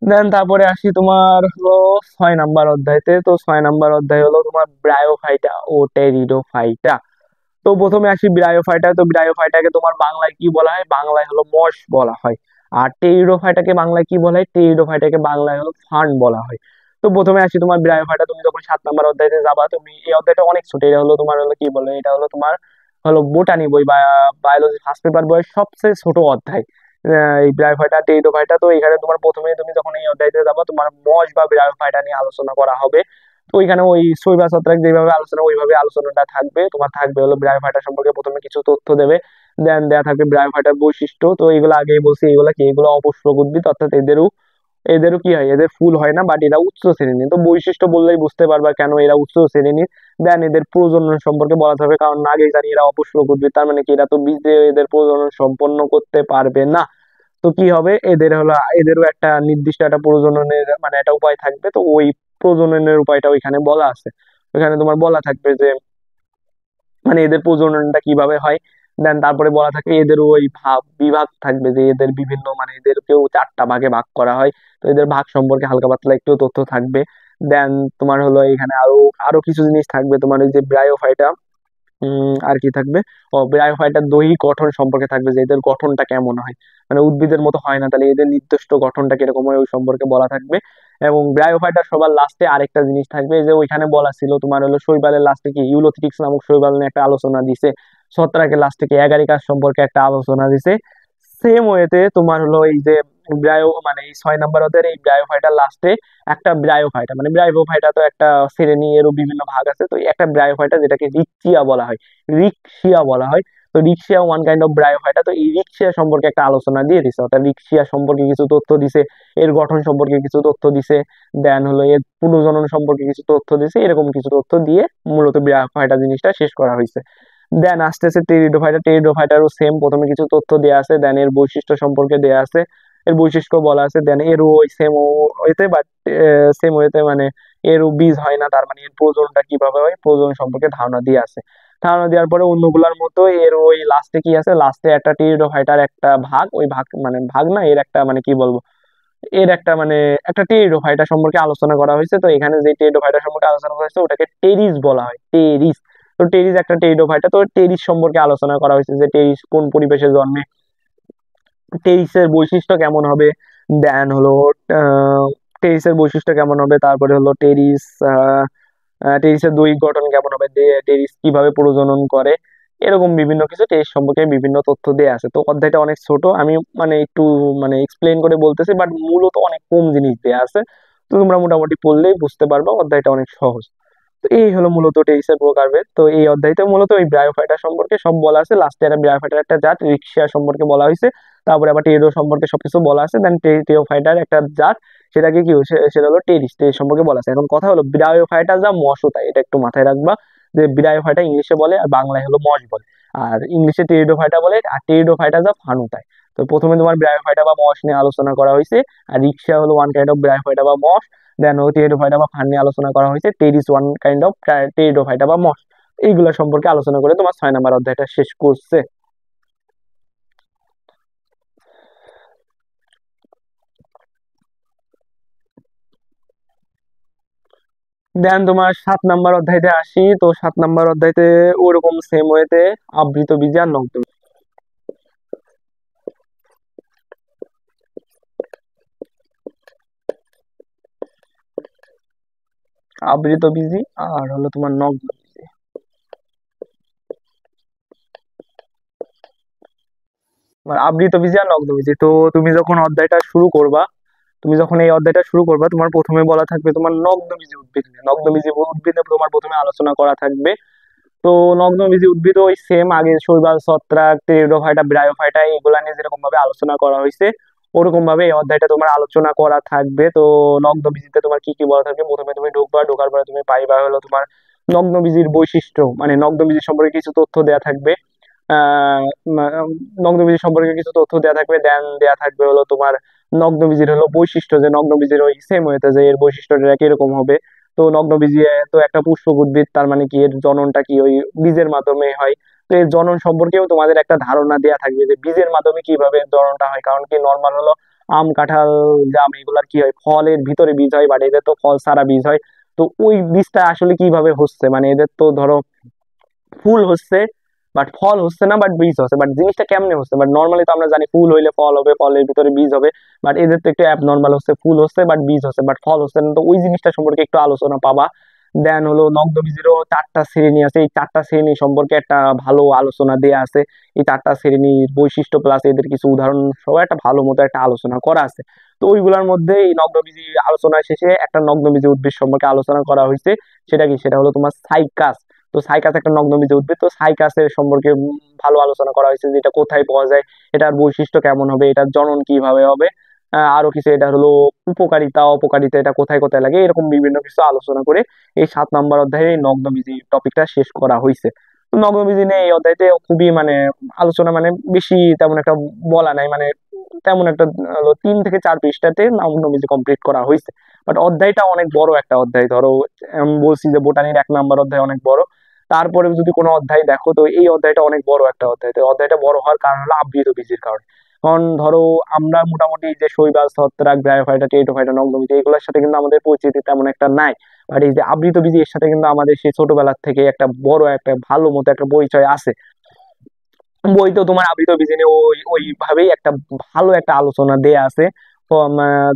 দেন তারপরে আসি তোমার হলো 6 নাম্বার অধ্যায়তে। তো 6 নাম্বার অধ্যায় হলো তোমার ব্রায়োফাইটা ও টেরিডোফাইটা। তো প্রথমে আসি ব্রায়োফাইটা। তো ব্রায়োফাইটাকে তোমার বাংলায় কি বলা হয়? বাংলায় হলো মশ বলা হয়। আর টেরিডোফাইটাকে বাংলায় কি বলা হয়? টেরিডোফাইটাকে বাংলায় হলো ফার্ন বলা হয়। তো প্রথমে আসি তোমার ব্রায়োফাইটা। তুমি যখন 7 নাম্বার অধ্যায়তে যাবা, তুমি এই অধ্যায়টা অনেক ছোট, এটা হলো তোমার হলো কি বলে, এটা হলো তোমার হলো বোটানি বই বা বায়োলজি ফার্স্ট পেপার বইয়ের সবচেয়ে ছোট অধ্যায়, এই ব্রায়োফাইটা টেরিডোফাইটা। তো এখানে তোমার প্রথমে তুমি যখন এই অধ্যায়তে যাবা, তোমার মশ বা ব্রায়োফাইটা নিয়ে আলোচনা করা হবে। তো ওইখানে ওই শৈবাল ছত্রাক যেভাবে আলোচনা, ওইভাবে আলোচনাটা থাকবে। তোমার থাকবে হলো ব্রায়োফাইটা সম্পর্কে প্রথমে কিছু তথ্য দেবে, দেন দেয়া থাকবে ব্রায়োফাইটার বৈশিষ্ট্য। তো এগুলো আগেই বলছি, এগুলো কি, এগুলো অপুষ্পক উদ্ভিদ, অর্থাৎ এদেরও এদেরও কি হয়, এদের ফুল হয় না, বাট এরা উচ্চ শ্রেণীর। তো বৈশিষ্ট্য বললেই বুঝতে পারবা কেন এরা উচ্চ শ্রেণীর। দেন এদের প্রজনন সম্পর্কে বলা হবে, কারণ আগেই জানি এরা অপুষ্পক উদ্ভিদ, তার মানে কি এরা তো বীজ দিয়ে এদের প্রজনন সম্পন্ন করতে পারবে না। তো কি হবে, এদের হলো এদেরও একটা নির্দিষ্ট একটা প্রজননের মানে একটা উপায় থাকবে। তো ওই প্রজননের উপায়টা ওইখানে বলা আছে। ওইখানে তোমার বলা থাকবে যে মানে এদের প্রজননটা কিভাবে হয়। দেন তারপরে বলা থাকে এদের ওই বিভাগ থাকবে, যে এদের বিভিন্ন মানে এদেরকেও 4টা ভাগে ভাগ করা হয়। তো এদের ভাগ সম্পর্কে হালকা পাতলা একটু তথ্য থাকবে। দেন তোমার হলো এখানে আরো আরো কিছু জিনিস থাকবে, তোমার ওই যে ব্রায়োফাইটা আর কি থাকবে, ও ব্রায়োফাইটার দৈহিক গঠন সম্পর্কে থাকবে, যে এদের গঠনটা কেমন হয়, মানে উদ্ভিদের মতো হয় না, তাহলে এদের নির্দিষ্ট গঠনটা কিরকম হয় ওই সম্পর্কে বলা থাকবে। এবং ব্রায়োফাইটার সবার লাস্টে আরেকটা জিনিস থাকবে, যে ওইখানে বলা ছিল তোমার হলো শৈবালের লাস্টে কি ইউলোথিটিক্স নামক শৈবাল নিয়ে একটা আলোচনা দিছে, ছত্রাকের লাস্টে কি অ্যাগারিকাস সম্পর্কে একটা আলোচনা দিছে। সেম ওয়েতে তোমার হলো এই যে মানে এই 6 নাম্বার ওদের এই ব্রায়োফাইটার লাস্টে একটা ব্রায়োফাইটা, মানে ব্রায়োফাইটা তো একটা শ্রেণী, এরও বিভিন্ন ভাগ আছে। তো এই একটা ব্রায়োফাইটা যেটাকে রিকচিয়া বলা হয়, রিকশিয়া বলা হয়। তো রিকশিয়া ওয়ান কাইন্ড অফ ব্রায়োফাইটা। তো এই রিকশিয়া সম্পর্কে একটা আলোচনা দিয়ে দিছে, অর্থাৎ রিকশিয়া সম্পর্কে কিছু তথ্য দিছে, এর গঠন সম্পর্কে কিছু তথ্য দিছে, দেন হলো এর পুনর্জনন সম্পর্কে কিছু তথ্য দিছে, এরকম কিছু তথ্য দিয়ে মূলত ব্রায়োফাইটা জিনিসটা শেষ করা হয়েছে। দেন আসতেছে টেরিডোফাইটা। টেরিডোফাইটারও সেম, প্রথমে কিছু তথ্য দেওয়া আছে, দেন এর বৈশিষ্ট্য সম্পর্কে দেওয়া আছে, এর বৈশিষ্ট্য বলা আছে, দেন এরও ওই সেম ওয়েতে, বাট সেম ওয়েতে মানে এরও বীজ হয় না, তার মানে এর প্রজননটা কিভাবে হয় প্রজনন সম্পর্কে ধারণা দিয়ে আছে। ধারণা দেওয়ার পরে অন্যগুলার মতো এর ওই লাস্টে কি আছে, লাস্টে একটা টেরিডোফাইটার একটা ভাগ, ওই ভাগ মানে ভাগ না, এর একটা মানে কি বলবো, এর একটা মানে একটা টেরিডোফাইটা সম্পর্কে আলোচনা করা হয়েছে। তো এখানে যে টেরিডোফাইটা সম্পর্কে আলোচনা করা হয়েছে ওটাকে টেরিস বলা হয়, টেরিস। তো টেরিস একটা টেরিডোফাইটা। তো টেরিস সম্পর্কে আলোচনা করা হয়েছে, যে টেরিস কোন পরিবেশে জন্মে, টেরিসের বৈশিষ্ট্য কেমন হবে, দেন হলো টেরিসের বৈশিষ্ট্য কেমন হবে, তারপরে হলো টেরিসের দৈহিক গঠন কেমন হবে, টেরিস কিভাবে প্রজনন করে, এরকম বিভিন্ন কিছু টেরিস সম্পর্কে বিভিন্ন তথ্য দেয়া আছে। তো অধ্যায়টা অনেক ছোট, আমি মানে একটু মানে এক্সপ্লেন করে বলতেছি, বাট মূলত অনেক কম জিনিস দেয়া আছে। তো তোমরা মোটামুটি পড়লেই বুঝতে পারবা, অধ্যায়টা অনেক সহজ। তো এই হলো মূলত টেরিসের প্রকারভেদ। তো এই অধ্যায়তে মূলত ওই ব্রায়োফাইটা সম্পর্কে সব বলা আছে, লাস্টে একটা ব্রায়োফাইটার একটা জাত রিক্সিয়া সম্পর্কে বলা হয়েছে, তারপরে আবার টেরিডো সম্পর্কে সবকিছু বলা আছে, দেন টেরিডোফাইটার একটা জাত, সেটাকে কি সেটা হলো টেরিস, টেরিস সম্পর্কে বলা আছে। এখন কথা হলো ব্রায়োফাইটা যা মশও তাই, এটা একটু মাথায় রাখবা, যে ব্রায়োফাইটা ইংলিশে বলে আর বাংলায় হলো মশ বলে, আর ইংলিশে টেরিডোফাইটা বলে, আর টেরিডোফাইটা যা ফানু তাই। তো প্রথমে তোমার ব্রায়োফাইটা বা মশ নিয়ে আলোচনা করা হয়েছে, আর রিক্সা হলো ওয়ান কাইন্ড অফ ব্রায়োফাইটা বা মশ। দেন টেরিডোফাইটা বা ফান নিয়ে আলোচনা করা হয়েছে, teres one kind of pteridophyta বা মশ। এইগুলা সম্পর্কে আলোচনা করে তোমার 6 নাম্বার অধ্যায়টা শেষ করছে। দেন তোমার 7 নাম্বার অধ্যায়তে আসি। তো 7 নাম্বার অধ্যায়তে ওরকম সেম ওয়েতে আবৃত বীজ আর নগ্ন বীজ। আবৃত বীজি আর হলো তোমার নগ্ন বীজি। আবৃত বীজি আর নগ্ন বীজি। তো তুমি যখন অধ্যায়টা শুরু করবা, তুমি যখন এই অধ্যায়টা শুরু করবা, তোমার প্রথমে বলা থাকবে তোমার নগ্ন বীজি উদ্ভিদ নিয়ে। নগ্ন বীজি উদ্ভিদ নিয়ে তোমার প্রথমে আলোচনা করা থাকবে। তো নগ্নবীজি উদ্ভিদ ওই সেম আগে শৈবাল ছত্রাক টেরিডোফাইটা ব্রায়োফাইটা এগুলা নিয়ে যেরকম ভাবে আলোচনা করা হয়েছে ওরকম ভাবে এই অধ্যায়টা তোমার আলোচনা করা থাকবে। তো নগ্নবীজিতে তোমার কি কি বলা থাকবে, প্রথমে তুমি ঢুকবা, ঢোকার পরে তুমি পাইবা হলো তোমার নগ্নবীজির বৈশিষ্ট্য, মানে নগ্নবীজি সম্পর্কে কিছু তথ্য দেয়া থাকবে। আহ নগ্নবীজি সম্পর্কে কিছু তথ্য দেয়া থাকবে, দেন দেয়া থাকবে হলো তোমার নগ্নবীজির হলো বৈশিষ্ট্য, যে নগ্নবীজির ওই সেম হয়েছে যে এর বৈশিষ্ট্যটা কিরকম হবে। তো নগ্নবীজি তো একটা পুষ্পক উদ্ভিদ, তার মানে কি এর জননটা কি ওই বীজের মাধ্যমে হয়। তো এর জনন সম্পর্কেও তোমাদের একটা ধারণা দেয়া থাকবে যে বীজের মাধ্যমে কিভাবে এর জননটা হয়, কারণ কি নর্মাল হলো আম কাঁঠাল জাম এগুলার কি হয় ফলের ভিতরে বীজ হয়, বাট এদের তো ফল ছাড়া বীজ হয়। তো ওই বীজটা আসলে কিভাবে হচ্ছে, মানে এদের তো ধরো ফুল হচ্ছে বাট ফল হচ্ছে না, বাট বীজ হচ্ছে, বাট জিনিসটা কেমনে হচ্ছে, বাট নর্মালি তো আমরা জানি ফুল হইলে ফল হবে, ফলের ভিতরে বীজ হবে। বাট এদের তো একটু অ্যাব নর্মাল হচ্ছে, ফুল হচ্ছে বাট বীজ হচ্ছে বাট ফল হচ্ছে না। তো ওই জিনিসটা সম্পর্কে একটু আলোচনা পাবা। দেন হলো নগ্ন বীজেরও চারটা শ্রেণী আছে, এই চারটা শ্রেণী সম্পর্কে একটা ভালো আলোচনা দেয়া আছে। এই চারটা শ্রেণীর বৈশিষ্ট্য প্লাস এদের কিছু উদাহরণ সহ একটা ভালো মতো একটা আলোচনা করা আছে। তো ওইগুলোর মধ্যে এই নগ্নবীজি আলোচনা শেষে একটা নগ্নবীজি উদ্ভিদ সম্পর্কে আলোচনা করা হয়েছে। সেটা কি, সেটা হলো তোমার সাইকাস। তো সাইকাস একটা নগ্নবীজ উদ্ভিদ, তো সাইকাসের সম্পর্কে ভালো আলোচনা করা হয়েছে যে এটা কোথায় পাওয়া যায়, এটার বৈশিষ্ট্য কেমন হবে, এটার জনন কিভাবে হবে, আরো কিছু এটা হলো উপকারিতা অপকারিতা, এটা কোথায় কোথায় লাগে, এরকম বিভিন্ন কিছু আলোচনা করে এই 7 নম্বর অধ্যায়ে এই নগ্নবীজি টপিকটা শেষ করা হয়েছে। তো নগ্নবীজি নিয়ে এই অধ্যায়তে খুবই মানে আলোচনা মানে বেশি তেমন একটা বলা নাই, মানে তেমন একটা হলো 3 থেকে 4 পৃষ্ঠাতে নগ্নবীজি কমপ্লিট করা হয়েছে। বাট অধ্যায়টা অনেক বড় একটা অধ্যায়, ধরো আমি বলছি যে বোটানির 1 নম্বর অধ্যায় অনেক বড়, তারপরে যদি কোনো অধ্যায় দেখো তো এই অধ্যায়টা অনেক বড় একটা অধ্যায়। তো অধ্যায়টা বড় হওয়ার কারণ হলো আবৃত বীজের কারণে। কারণ ধরো আমরা মোটামুটি যে শৈবাল ছত্রাক ব্রায়োফাইটা টেরিডোফাইটা নগ্নবীজি এগুলোর সাথে কিন্তু আমাদের পরিচিতি তেমন একটা নাই। আর এই যে আবৃত বীজ এর সাথে কিন্তু আমাদের সেই ছোটবেলার থেকে একটা বড় একটা ভালো মতো একটা পরিচয় আছে। বইতেও তোমার আবৃত বীজ নিয়ে ওইভাবেই একটা ভালো একটা আলোচনা দেয়া আছে। তো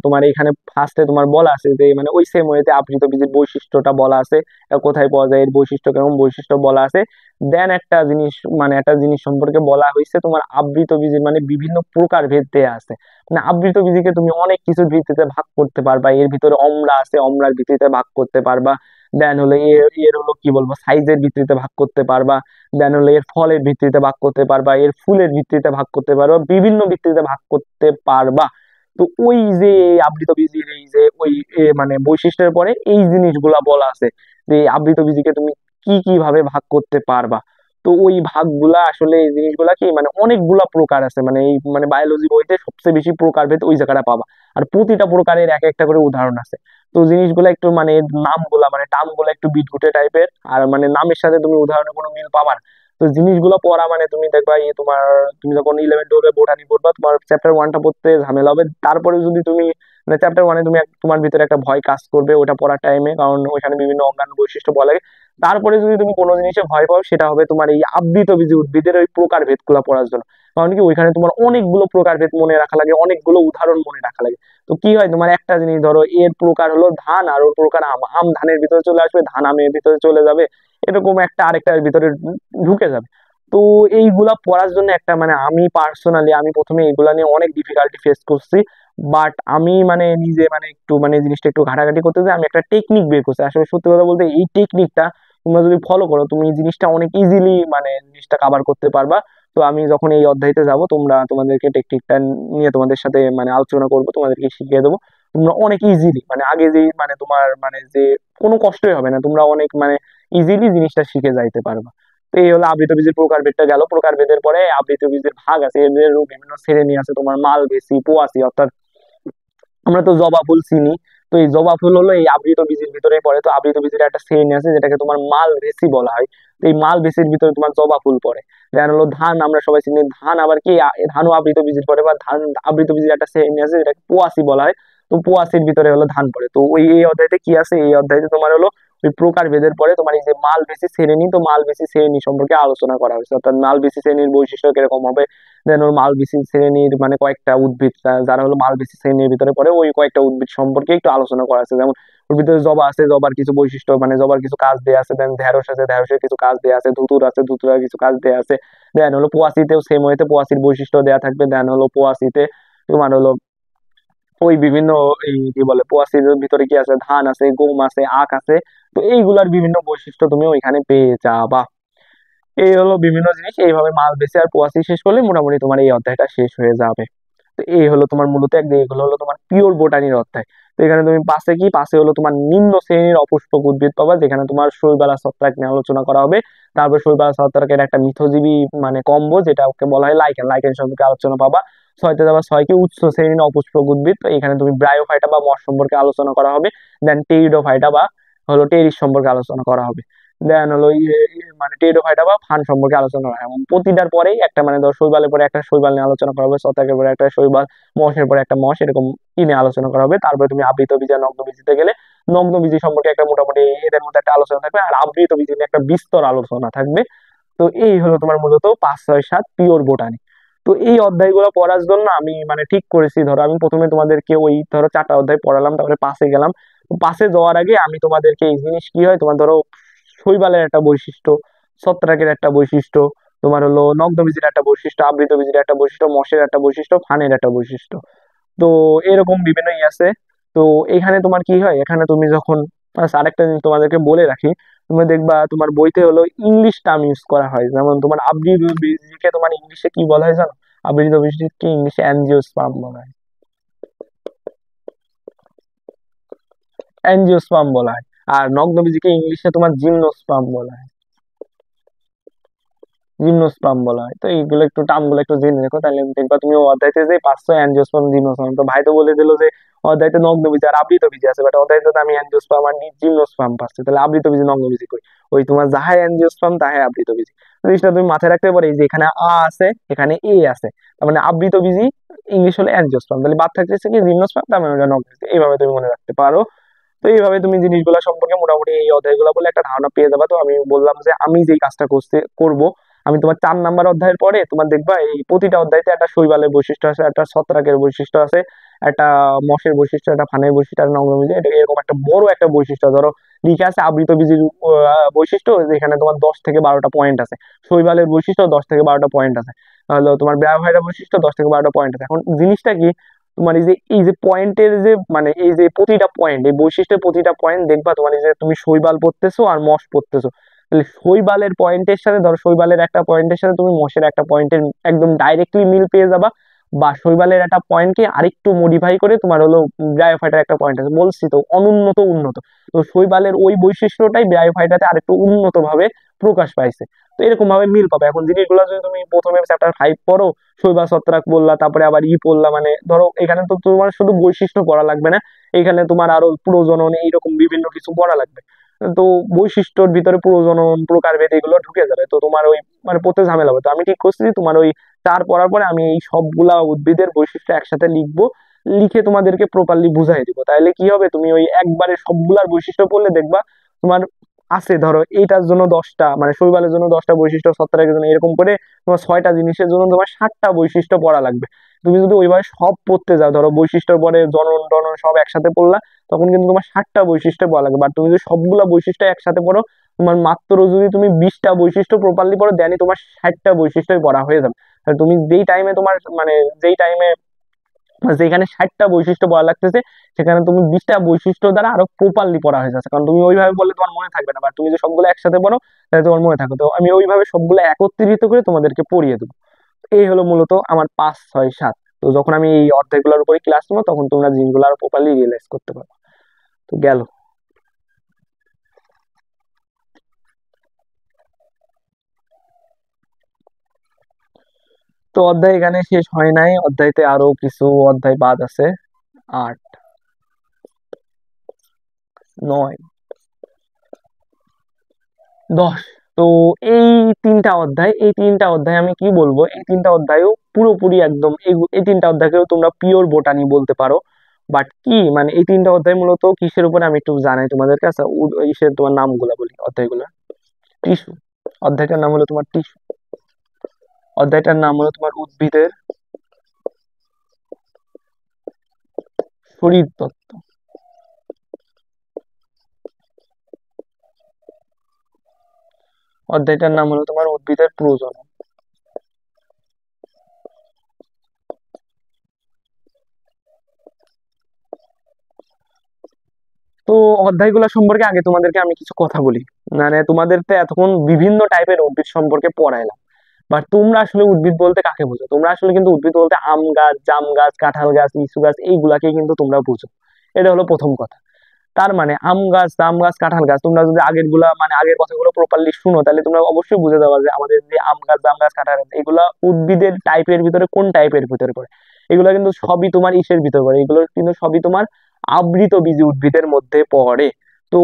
তোমার এখানে ফার্স্টে তোমার বলা আছে যে মানে ওই সেম ওয়েতে আবৃত বীজের বৈশিষ্ট্যটা বলা আছে, কোথায় পাওয়া যায়, এর বৈশিষ্ট্য কেমন বৈশিষ্ট্য বলা আছে। দেন একটা জিনিস মানে একটা জিনিস সম্পর্কে বলা হয়েছে তোমার আবৃত বীজের মানে বিভিন্ন প্রকার ভেদ দেয়া আছে। মানে আবৃত বীজকে তুমি অনেক কিছুর ভিত্তিতে ভাগ করতে পারবা, এর ভিতরে অম্লা আছে অম্লার ভিত্তিতে ভাগ করতে পারবা। দেন হলো এর এর হলো কি বলবো সাইজের ভিত্তিতে ভাগ করতে পারবা। দেন হলো এর ফলের ভিত্তিতে ভাগ করতে পারবা, এর ফুলের ভিত্তিতে ভাগ করতে পারবা, বিভিন্ন ভিত্তিতে ভাগ করতে পারবা। তো ওই যে আবৃত বীজের এই যে ওই মানে বৈশিষ্ট্যের পরে এই জিনিসগুলা বলা আছে যে এই আবৃত বীজকে তুমি কি কি ভাবে ভাগ করতে পারবা। তো ওই ভাগগুলা আসলে এই জিনিসগুলা কি মানে অনেকগুলা প্রকার আছে, মানে এই মানে বায়োলজি বইতে সবচেয়ে বেশি প্রকারভেদ ওই জায়গাটা পাবা। আর প্রতিটা প্রকারের এক একটা করে উদাহরণ আছে। তো জিনিসগুলো একটু মানে এর নামগুলা মানে টার্মগুলো একটু বিটঘুটে টাইপের, আর মানে নামের সাথে তুমি উদাহরণের কোনো মিল পাবা না। তো জিনিসগুলো পড়া মানে তুমি দেখবা এই তোমার তুমি যখন 11 12 বোটানি পড়বা তোমার চ্যাপ্টার 1টা পড়তে ঝামেলা হবে, তারপরে যদি তুমি মানে চ্যাপ্টার 1-এ তুমি তোমার ভিতরে একটা ভয় কাজ করবে ওটা পড়ার টাইমে, কারণ ওইখানে বিভিন্ন অঙ্গাণু বৈশিষ্ট্য বলা লাগে। তারপরে যদি তুমি কোনো জিনিসে ভয় পাও সেটা হবে তোমার এই আবৃত বীজি উদ্ভিদের ওই প্রকারভেদ গুলা পড়ার জন্য। কারণ কি ওইখানে তোমার অনেকগুলো প্রকারভেদ মনে রাখা লাগে, অনেকগুলো উদাহরণ মনে রাখা লাগে। তো কি হয় তোমার একটা জিনিস ধরো এর প্রকার হলো ধান আর ওর প্রকার আম, আম ধানের ভিতরে চলে আসবে, ধান আমের ভিতরে চলে যাবে, এরকম একটা আরেকটার ভিতরে ঢুকে যাবে। তো এইগুলা পড়ার জন্য একটা মানে আমি পার্সোনালি আমি প্রথমে এইগুলা নিয়ে অনেক ডিফিকাল্টি ফেস করছি। বাট আমি মানে নিজে মানে একটু মানে জিনিসটা একটু ঘাটাঘাটি করতে যে আমি একটা টেকনিক বের করছি। আসলে সত্যি কথা বলতে এই টেকনিকটা তোমরা যদি ফলো করো তুমি এই জিনিসটা অনেক ইজিলি মানে জিনিসটা কভার করতে পারবা। তো আমি যখন এই অধ্যায়তে যাব তোমরা তোমাদেরকে টেকনিকটা নিয়ে তোমাদের সাথে মানে আলোচনা করবো, তোমাদেরকে শিখিয়ে দেবো। তোমরা অনেক ইজিলি মানে আগে যে মানে তোমার মানে যে কোনো কষ্টই হবে না, তোমরা অনেক মানে ইজিলি জিনিসটা শিখে যাইতে পারবা। তো এই হলো আবৃত বীজের প্রকারভেদটা গেল। প্রকারভেদের পরে আবৃত বীজের ভাগ আছে, এদেরও বিভিন্ন শ্রেণী আছে তোমার মালবেসি পোয়াসি, অর্থাৎ আমরা তো জবা ফুল চিনি। তো এই জবা ফুল হলো এই আবৃত বীজের ভিতরে পড়ে। তো আবৃত বীজের একটা শ্রেণী আছে যেটাকে তোমার মালবেসি বলা হয়। তো এই মালবেসির ভিতরে তোমার জবা ফুল পড়ে। দেন হলো ধান, আমরা সবাই চিনি ধান, আবার কি ধানও আবৃত বীজের পড়ে, বা ধান আবৃত বীজের একটা শ্রেণী আছে যেটাকে পোয়াসি বলা হয়। তো পোয়াসির ভিতরে হলো ধান পড়ে। তো ওই এই অধ্যায়তে কি আছে, এই অধ্যায়তে তোমার হলো ওই প্রকার ভেদের পরে তোমার এই যে মালবেসি শ্রেণী, তো মালবেসি শ্রেণী সম্পর্কে আলোচনা করা হয়েছে, অর্থাৎ মালবেসি শ্রেণীর বৈশিষ্ট্য কিরকম হবে। দেন ওর মালবেসি শ্রেণীর মানে কয়েকটা উদ্ভিদ যারা হলো মালবেসি শ্রেণীর ভিতরে পড়ে ওই কয়েকটা উদ্ভিদ সম্পর্কে একটু আলোচনা করা আছে। যেমন ওর ভিতরে জবা আছে, জবার কিছু বৈশিষ্ট্য মানে জবার কিছু কাজ দেয়া আছে। দেন ঢেঁড়স আছে, ঢেঁড়সের কিছু কাজ দেয়া আছে। ধুতুর আছে, ধুতুরের কিছু কাজ দেয়া আছে। দেন হলো পোয়াশিতেও সেম হইতে পোয়াশির বৈশিষ্ট্য দেয়া থাকবে। দেন হলো পোয়াশিতে তোমার হলো ওই বিভিন্ন এই কি বলে পোয়াশির ভিতরে কি আছে, ধান আছে, গম আছে, আখ আছে। তো এইগুলার বিভিন্ন বৈশিষ্ট্য তুমি ওইখানে পেয়ে যাবা। এই হলো বিভিন্ন জিনিস, এইভাবে মাল বেছে আর পোয়াশি শেষ করলে মোটামুটি তোমার এই অধ্যায়টা শেষ হয়ে যাবে। তো এই হলো তোমার মূলত একদিন, এগুলো হলো তোমার পিওর বোটানির অধ্যায়। তো এখানে তুমি পাশে কি, পাশে হলো তোমার নিম্ন শ্রেণীর অপুষ্পক উদ্ভিদ পাবা, যেখানে তোমার শৈবাল আর ছত্রাক নিয়ে আলোচনা করা হবে। তারপর শৈবাল আর ছত্রাকের একটা মিথজীবী মানে কম্বো, যেটা ওকে বলা হয় লাইকেন, লাইকেন সম্পর্কে আলোচনা পাবা। ছয়তে যাবা, ছয় কি উচ্চ শ্রেণীর অপুষ্পক উদ্ভিদ, তো এখানে তুমি ব্রায়োফাইটা বা মশ সম্পর্কে আলোচনা করা হবে। দেন টেরিডোফাইটা বা হলো টেরিস সম্পর্কে আলোচনা করা হবে। দেন হলো মানে টেরিডোফাইটা বা ফান সম্পর্কে আলোচনা করা হয়। এবং প্রতিটার পরেই একটা মানে ধর শৈবালের পরে একটা শৈবাল নিয়ে আলোচনা করা হবে, ছত্রাকের পরে একটা শৈবাল, মশের পরে একটা মশ, এরকম কি নিয়ে আলোচনা করা হবে। তারপরে তুমি আবৃত বীজ আর নগ্ন বীজিতে গেলে নগ্ন বীজি সম্পর্কে একটা মোটামুটি এদের মধ্যে একটা আলোচনা থাকবে, আর আবৃত বীজি নিয়ে একটা বিস্তর আলোচনা থাকবে। তো এই হলো তোমার মূলত 5, 6, 7 পিওর বোটানি। তো এই অধ্যায়গুলো পড়ার জন্য আমি মানে ঠিক করেছি, ধরো আমি প্রথমে তোমাদেরকে ওই ধরো 4টা অধ্যায় পড়ালাম, তারপরে পাশে গেলাম। তো পাশে যাওয়ার আগে আমি তোমাদেরকে এই জিনিস কি হয়, তোমার ধরো শৈবালের একটা বৈশিষ্ট্য, ছত্রাকের একটা বৈশিষ্ট্য, তোমার হলো নগ্ন বীজের একটা বৈশিষ্ট্য, আবৃত বীজের একটা বৈশিষ্ট্য, মশের একটা বৈশিষ্ট্য, ফানের একটা বৈশিষ্ট্য। তো এরকম বিভিন্ন আছে। তো এখানে তোমার কি হয়, এখানে তুমি যখন আরেকটা জিনিস তোমাদেরকে বলে রাখি, তুমি দেখবা তোমার বইতে হলো ইংলিশ টার্ম ইউজ করা হয়, যেমন তোমার আবৃত বীজকে তোমার ইংলিশে কি বলা হয় জানো? আবৃত বীজকে ইংলিশে অ্যানজিওস্পার্ম বলা হয়, অ্যানজিওস্পার্ম বলা হয়। আর নগ্ন বীজকে ইংলিশে তোমার জিমনোস্পার্ম বলা হয়, জিমনোস্পার্ম বলা হয়। তো এইগুলো একটু টার্মগুলো একটু জেনে রেখো, তাহলে দেখবা তুমি ও অধ্যায়তে যে 500 অ্যানজিওস্পার্ম, জিমনোস্পার্ম, তো ভাই তো বলে দিল যে অধ্যায়তে নগ্ন বীজ আর আবৃত বীজ আছে, বাট অধ্যায়তে তো আমি অ্যানজিওস্পার্ম আর জিমনোস্পার্ম পাচ্ছি, তাহলে আবৃত বীজ নগ্ন বীজ কই? ওই তোমার যাহাই অ্যানজিওস্পার্ম তাহাই আবৃত বীজ। জিনিসটা তুমি মাথায় রাখতে পারো, এই যে এখানে আ আছে, এখানে এ আছে, তার মানে আবৃত বীজই ইংলিশ হলে অ্যানজিওস্পার্ম, তাহলে বাদ থাকতেছে কি জিমনোস্পার্ম, তার মানে ওটা নগ্ন বীজ। এইভাবে তুমি মনে রাখতে পারো। তো এইভাবে তুমি জিনিসগুলো সম্পর্কে মোটামুটি এই অধ্যায়গুলো বলে একটা ধারণা পেয়ে যাবে। তো আমি বললাম যে আমি যেই কাজটা করব, আমি তোমার 4 নাম্বার অধ্যায়ের পরে তোমার দেখবা এই প্রতিটা অধ্যায়তে একটা শৈবালের বৈশিষ্ট্য আছে, একটা ছত্রাকের বৈশিষ্ট্য আছে, একটা মশের বৈশিষ্ট্য, একটা ফানের বৈশিষ্ট্য, একটা নগ্নবীজের, এটা এরকম একটা বড় একটা বৈশিষ্ট্য ধরো লিখে আছে। আবৃত বীজের বৈশিষ্ট্য, যেখানে তোমার 10 থেকে 12টা পয়েন্ট আছে। শৈবালের বৈশিষ্ট্য 10 থেকে 12টা পয়েন্ট আছে। হলো তোমার ব্রায়োফাইটা বৈশিষ্ট্য 10 থেকে 12টা পয়েন্ট আছে। এখন জিনিসটা কি, তোমার এই যে পয়েন্টের যে মানে এই যে প্রতিটা পয়েন্ট, এই বৈশিষ্ট্যের প্রতিটা পয়েন্ট দেখবা তোমার এই যে তুমি শৈবাল পড়তেছো আর মশ পড়তেছো, তাহলে শৈবালের পয়েন্টের সাথে ধরো শৈবালের একটা পয়েন্টের সাথে তুমি মশের একটা পয়েন্টের একদম ডাইরেক্টলি মিল পেয়ে যাবা, বা শৈবালের একটা পয়েন্টকে আরেকটু মডিফাই করে তোমার হলো ব্রায়োফাইটার একটা পয়েন্ট আছে, বলছি তো অনুন্নত উন্নত। তো শৈবালের ওই বৈশিষ্ট্যটাই ব্রায়োফাইটাতে আরেকটু উন্নত ভাবে প্রকাশ পাইছে। তো এরকম ভাবে মিল পাবে। এখন জিনিসগুলো যদি তুমি প্রথমে চ্যাপ্টার 5 পড়ো, শৈবাল ছত্রাক বললা, তারপরে আবার পড়লা, মানে ধরো এখানে তো তোমার শুধু বৈশিষ্ট্য পড়া লাগবে না, এখানে তোমার আরো প্রজনন এইরকম বিভিন্ন কিছু পড়া লাগবে। তো বৈশিষ্ট্যর ভিতরে প্রজনন, প্রকারভেদ এগুলো ঢুকে যাবে, তো তোমার ওই মানে পড়তে ঝামেলা হবে। তো আমি ঠিক করছি তোমার ওই 4 পড়ার পরে আমি এই সবগুলা উদ্ভিদের বৈশিষ্ট্য একসাথে লিখবো, লিখে তোমাদেরকে প্রপারলি বুঝাই দিব। তাহলে কি হবে, তুমি ওই একবারে সবগুলার বৈশিষ্ট্য পড়লে দেখবা তোমার আছে ধরো এইটার জন্য 10টা, মানে শৈবালের জন্য 10টা বৈশিষ্ট্য, ছত্রাকের জন্য এরকম করে তোমার 6টা জিনিসের জন্য তোমার 7টা বৈশিষ্ট্য পড়া লাগবে। তুমি যদি ওইভাবে সব পড়তে যাও, ধরো বৈশিষ্ট্যের পরে জনন টনন সব একসাথে পড়লা, তখন কিন্তু তোমার 7টা বৈশিষ্ট্য পড়া লাগবে। আর তুমি যদি সবগুলা বৈশিষ্ট্য একসাথে পড়ো, তোমার মাত্র যদি তুমি 20টা বৈশিষ্ট্য প্রপারলি পড়ো, দেনই তোমার 60টা বৈশিষ্ট্যই পড়া হয়ে যাবে। আর তুমি যেই টাইমে তোমার মানে যেই টাইমে যেখানে 60টা বৈশিষ্ট্য পড়া লাগতেছে, সেখানে তুমি 20টা বৈশিষ্ট্য দ্বারা আরো প্রপারলি পড়া হয়ে যাচ্ছে, কারণ তুমি ওইভাবে বললে তোমার মনে থাকবে না, বা তুমি যে সবগুলো একসাথে পড়ো তাহলে তোমার মনে থাকবে। তো আমি ওইভাবে সবগুলো একত্রিত করে তোমাদেরকে পড়িয়ে দেবো। এই হলো মূলত আমার 5, 6, 7। তো যখন আমি এই অধ্যায়গুলোর উপরে ক্লাস নেবো, তখন তোমরা জিনিসগুলো আরো প্রপারলি রিয়েলাইজ করতে পারবে। তো গেল। তো অধ্যায় এখানে শেষ হয় নাই, অধ্যায়তে আরো কিছু অধ্যায় বাদ আছে। 8, 9, 10। তো এই 3টা অধ্যায়, এই 3টা অধ্যায় আমি কি বলবো, এই 3টা অধ্যায়ও পুরোপুরি একদম এই 3টা অধ্যায়কেও তোমরা পিওর বোটানি বলতে পারো। বাট কি মানে এই 3টা অধ্যায় মূলত কিসের উপরে আমি একটু জানাই তোমাদের কাছে, ইসের তোমার নামগুলা বলি অধ্যায়গুলো। টিস্যু, অধ্যায়টার নাম হলো তোমার টিস্যু, অধ্যায়টার নাম হলো তোমার উদ্ভিদের শরীর তত্ত্ব, অধ্যায়টার নাম হলো তোমার উদ্ভিদের প্রজনন। তো অধ্যায়গুলো সম্পর্কে আগে তোমাদেরকে আমি কিছু কথা বলি। মানে তোমাদের তো এতক্ষণ বিভিন্ন টাইপের উদ্ভিদ সম্পর্কে পড়াইলাম, বাট তোমরা আসলে উদ্ভিদ বলতে কাকে বোঝো? তোমরা আসলে কিন্তু উদ্ভিদ বলতে আম গাছ, জাম গাছ, কাঁঠাল গাছ, লিচু গাছ এইগুলাকে কিন্তু তোমরা বুঝো। এটা হলো প্রথম কথা। তার মানে আম গাছ, জাম গাছ, কাঁঠাল গাছ, তোমরা যদি আগের গুলা মানে আগের কথাগুলো প্রপারলি শুনো, তাহলে তোমরা অবশ্যই বুঝে যাবে যে আমাদের যে আম গাছ, জাম গাছ, কাঁঠাল গাছ এগুলা উদ্ভিদের টাইপের ভিতরে কোন টাইপের ভিতরে পড়ে। এগুলো কিন্তু সবই তোমার ইসের ভিতরে পড়ে, এগুলো কিন্তু সবই তোমার আবৃতবীজী উদ্ভিদের মধ্যে পড়ে। তো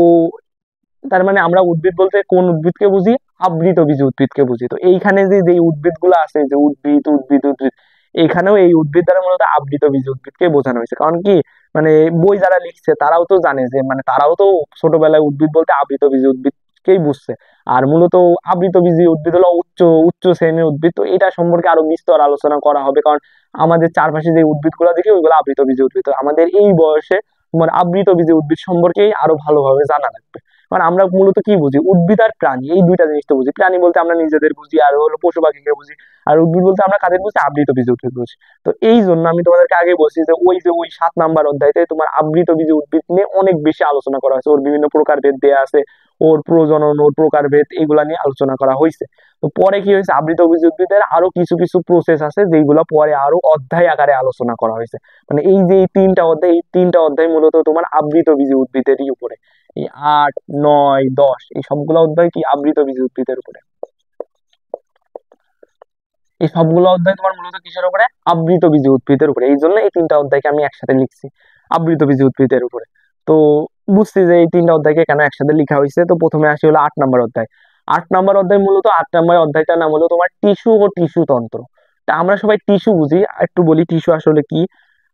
তার মানে আমরা উদ্ভিদ বলতে কোন উদ্ভিদকে বুঝি? আবৃতবীজী উদ্ভিদকে বুঝি। তো এইখানে যে যে উদ্ভিদ গুলো আছে, যে উদ্ভিদ উদ্ভিদ উদ্ভিদ, এখানেও এই উদ্ভিদ দ্বারা মূলত আবৃতবীজী উদ্ভিদকে বোঝানো হয়েছে। কারণ কি, মানে বই যারা লিখছে তারাও তো জানে যে মানে তারাও তো ছোটবেলায় উদ্ভিদ বলতে আবৃতবীজী উদ্ভিদকেই বুঝছে। আর মূলত আবৃতবীজী উদ্ভিদ হলো উচ্চ উচ্চ শ্রেণীর উদ্ভিদ। তো এটা সম্পর্কে আরো বিস্তর আলোচনা করা হবে, কারণ আমাদের চারপাশে যে উদ্ভিদ গুলো দেখি ওইগুলো আবৃতবীজী উদ্ভিদ। তো আমাদের এই বয়সে তোমার আবৃতবীজী উদ্ভিদ সম্পর্কেই আরো ভালোভাবে জানা লাগবে। কারণ আমরা মূলত কি বুঝি? উদ্ভিদ আর প্রাণী, এই দুইটা জিনিস তো বুঝি। প্রাণী বলতে আমরা নিজেদের বুঝি, আর হলো পশু পাখিকে বুঝি। আর উদ্ভিদ বলতে আমরা কাদের বুঝি? আবৃতবীজী উদ্ভিদ বুঝি। তো এই জন্য আমি তোমাদেরকে আগে বলছি যে ওই 7 নাম্বার অধ্যায়তে তোমার আবৃতবীজী উদ্ভিদ নিয়ে অনেক বেশি আলোচনা করা হয়েছে, ওর বিভিন্ন প্রকারভেদ দেয়া আছে, ওর প্রজনন, ওর প্রকারভেদ, এগুলা নিয়ে আলোচনা করা হয়েছে। তো পরে কি হয়েছে, আবৃতবীজী উদ্ভিদের আরো কিছু কিছু প্রসেস আছে যেগুলো পরে আরো অধ্যায় আকারে আলোচনা করা হয়েছে। মানে এই যে এই 3টা অধ্যায়, এই 3টা অধ্যায় মূলত তোমার আবৃতবীজী উদ্ভিদেরই উপরে। এই 8, 9, 10 এই সবগুলো অধ্যায় কি আবৃতবীজী উদ্ভিদের উপরে। এই সবগুলো অধ্যায় তোমার মূলত কিসের উপরে? আবৃতবীজী উদ্ভিদের উপরে। এই জন্য এই 3টা অধ্যায়কে আমি একসাথে লিখছি, আবৃতবীজী উদ্ভিদের উপরে। তো বুঝছি যে এই 3টা অধ্যায়কে কেন একসাথে লেখা হয়েছে। তো প্রথমে আসি হলো 8 নাম্বার অধ্যায়। 8 নাম্বার অধ্যায় মূলত 8 নাম্বার অধ্যায়টার নাম হলো তোমার টিস্যু ও টিস্যু তন্ত্র। তা আমরা সবাই টিস্যু বুঝি, একটু বলি টিস্যু আসলে কি।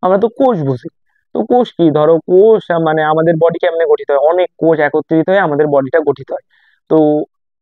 আমরা তো কোষ বুঝি। তো কোষ কি, ধরো কোষ মানে আমাদের বডি কেমনে গঠিত হয়, অনেক কোষ একত্রিত হয়ে আমাদের বডিটা গঠিত হয়। তো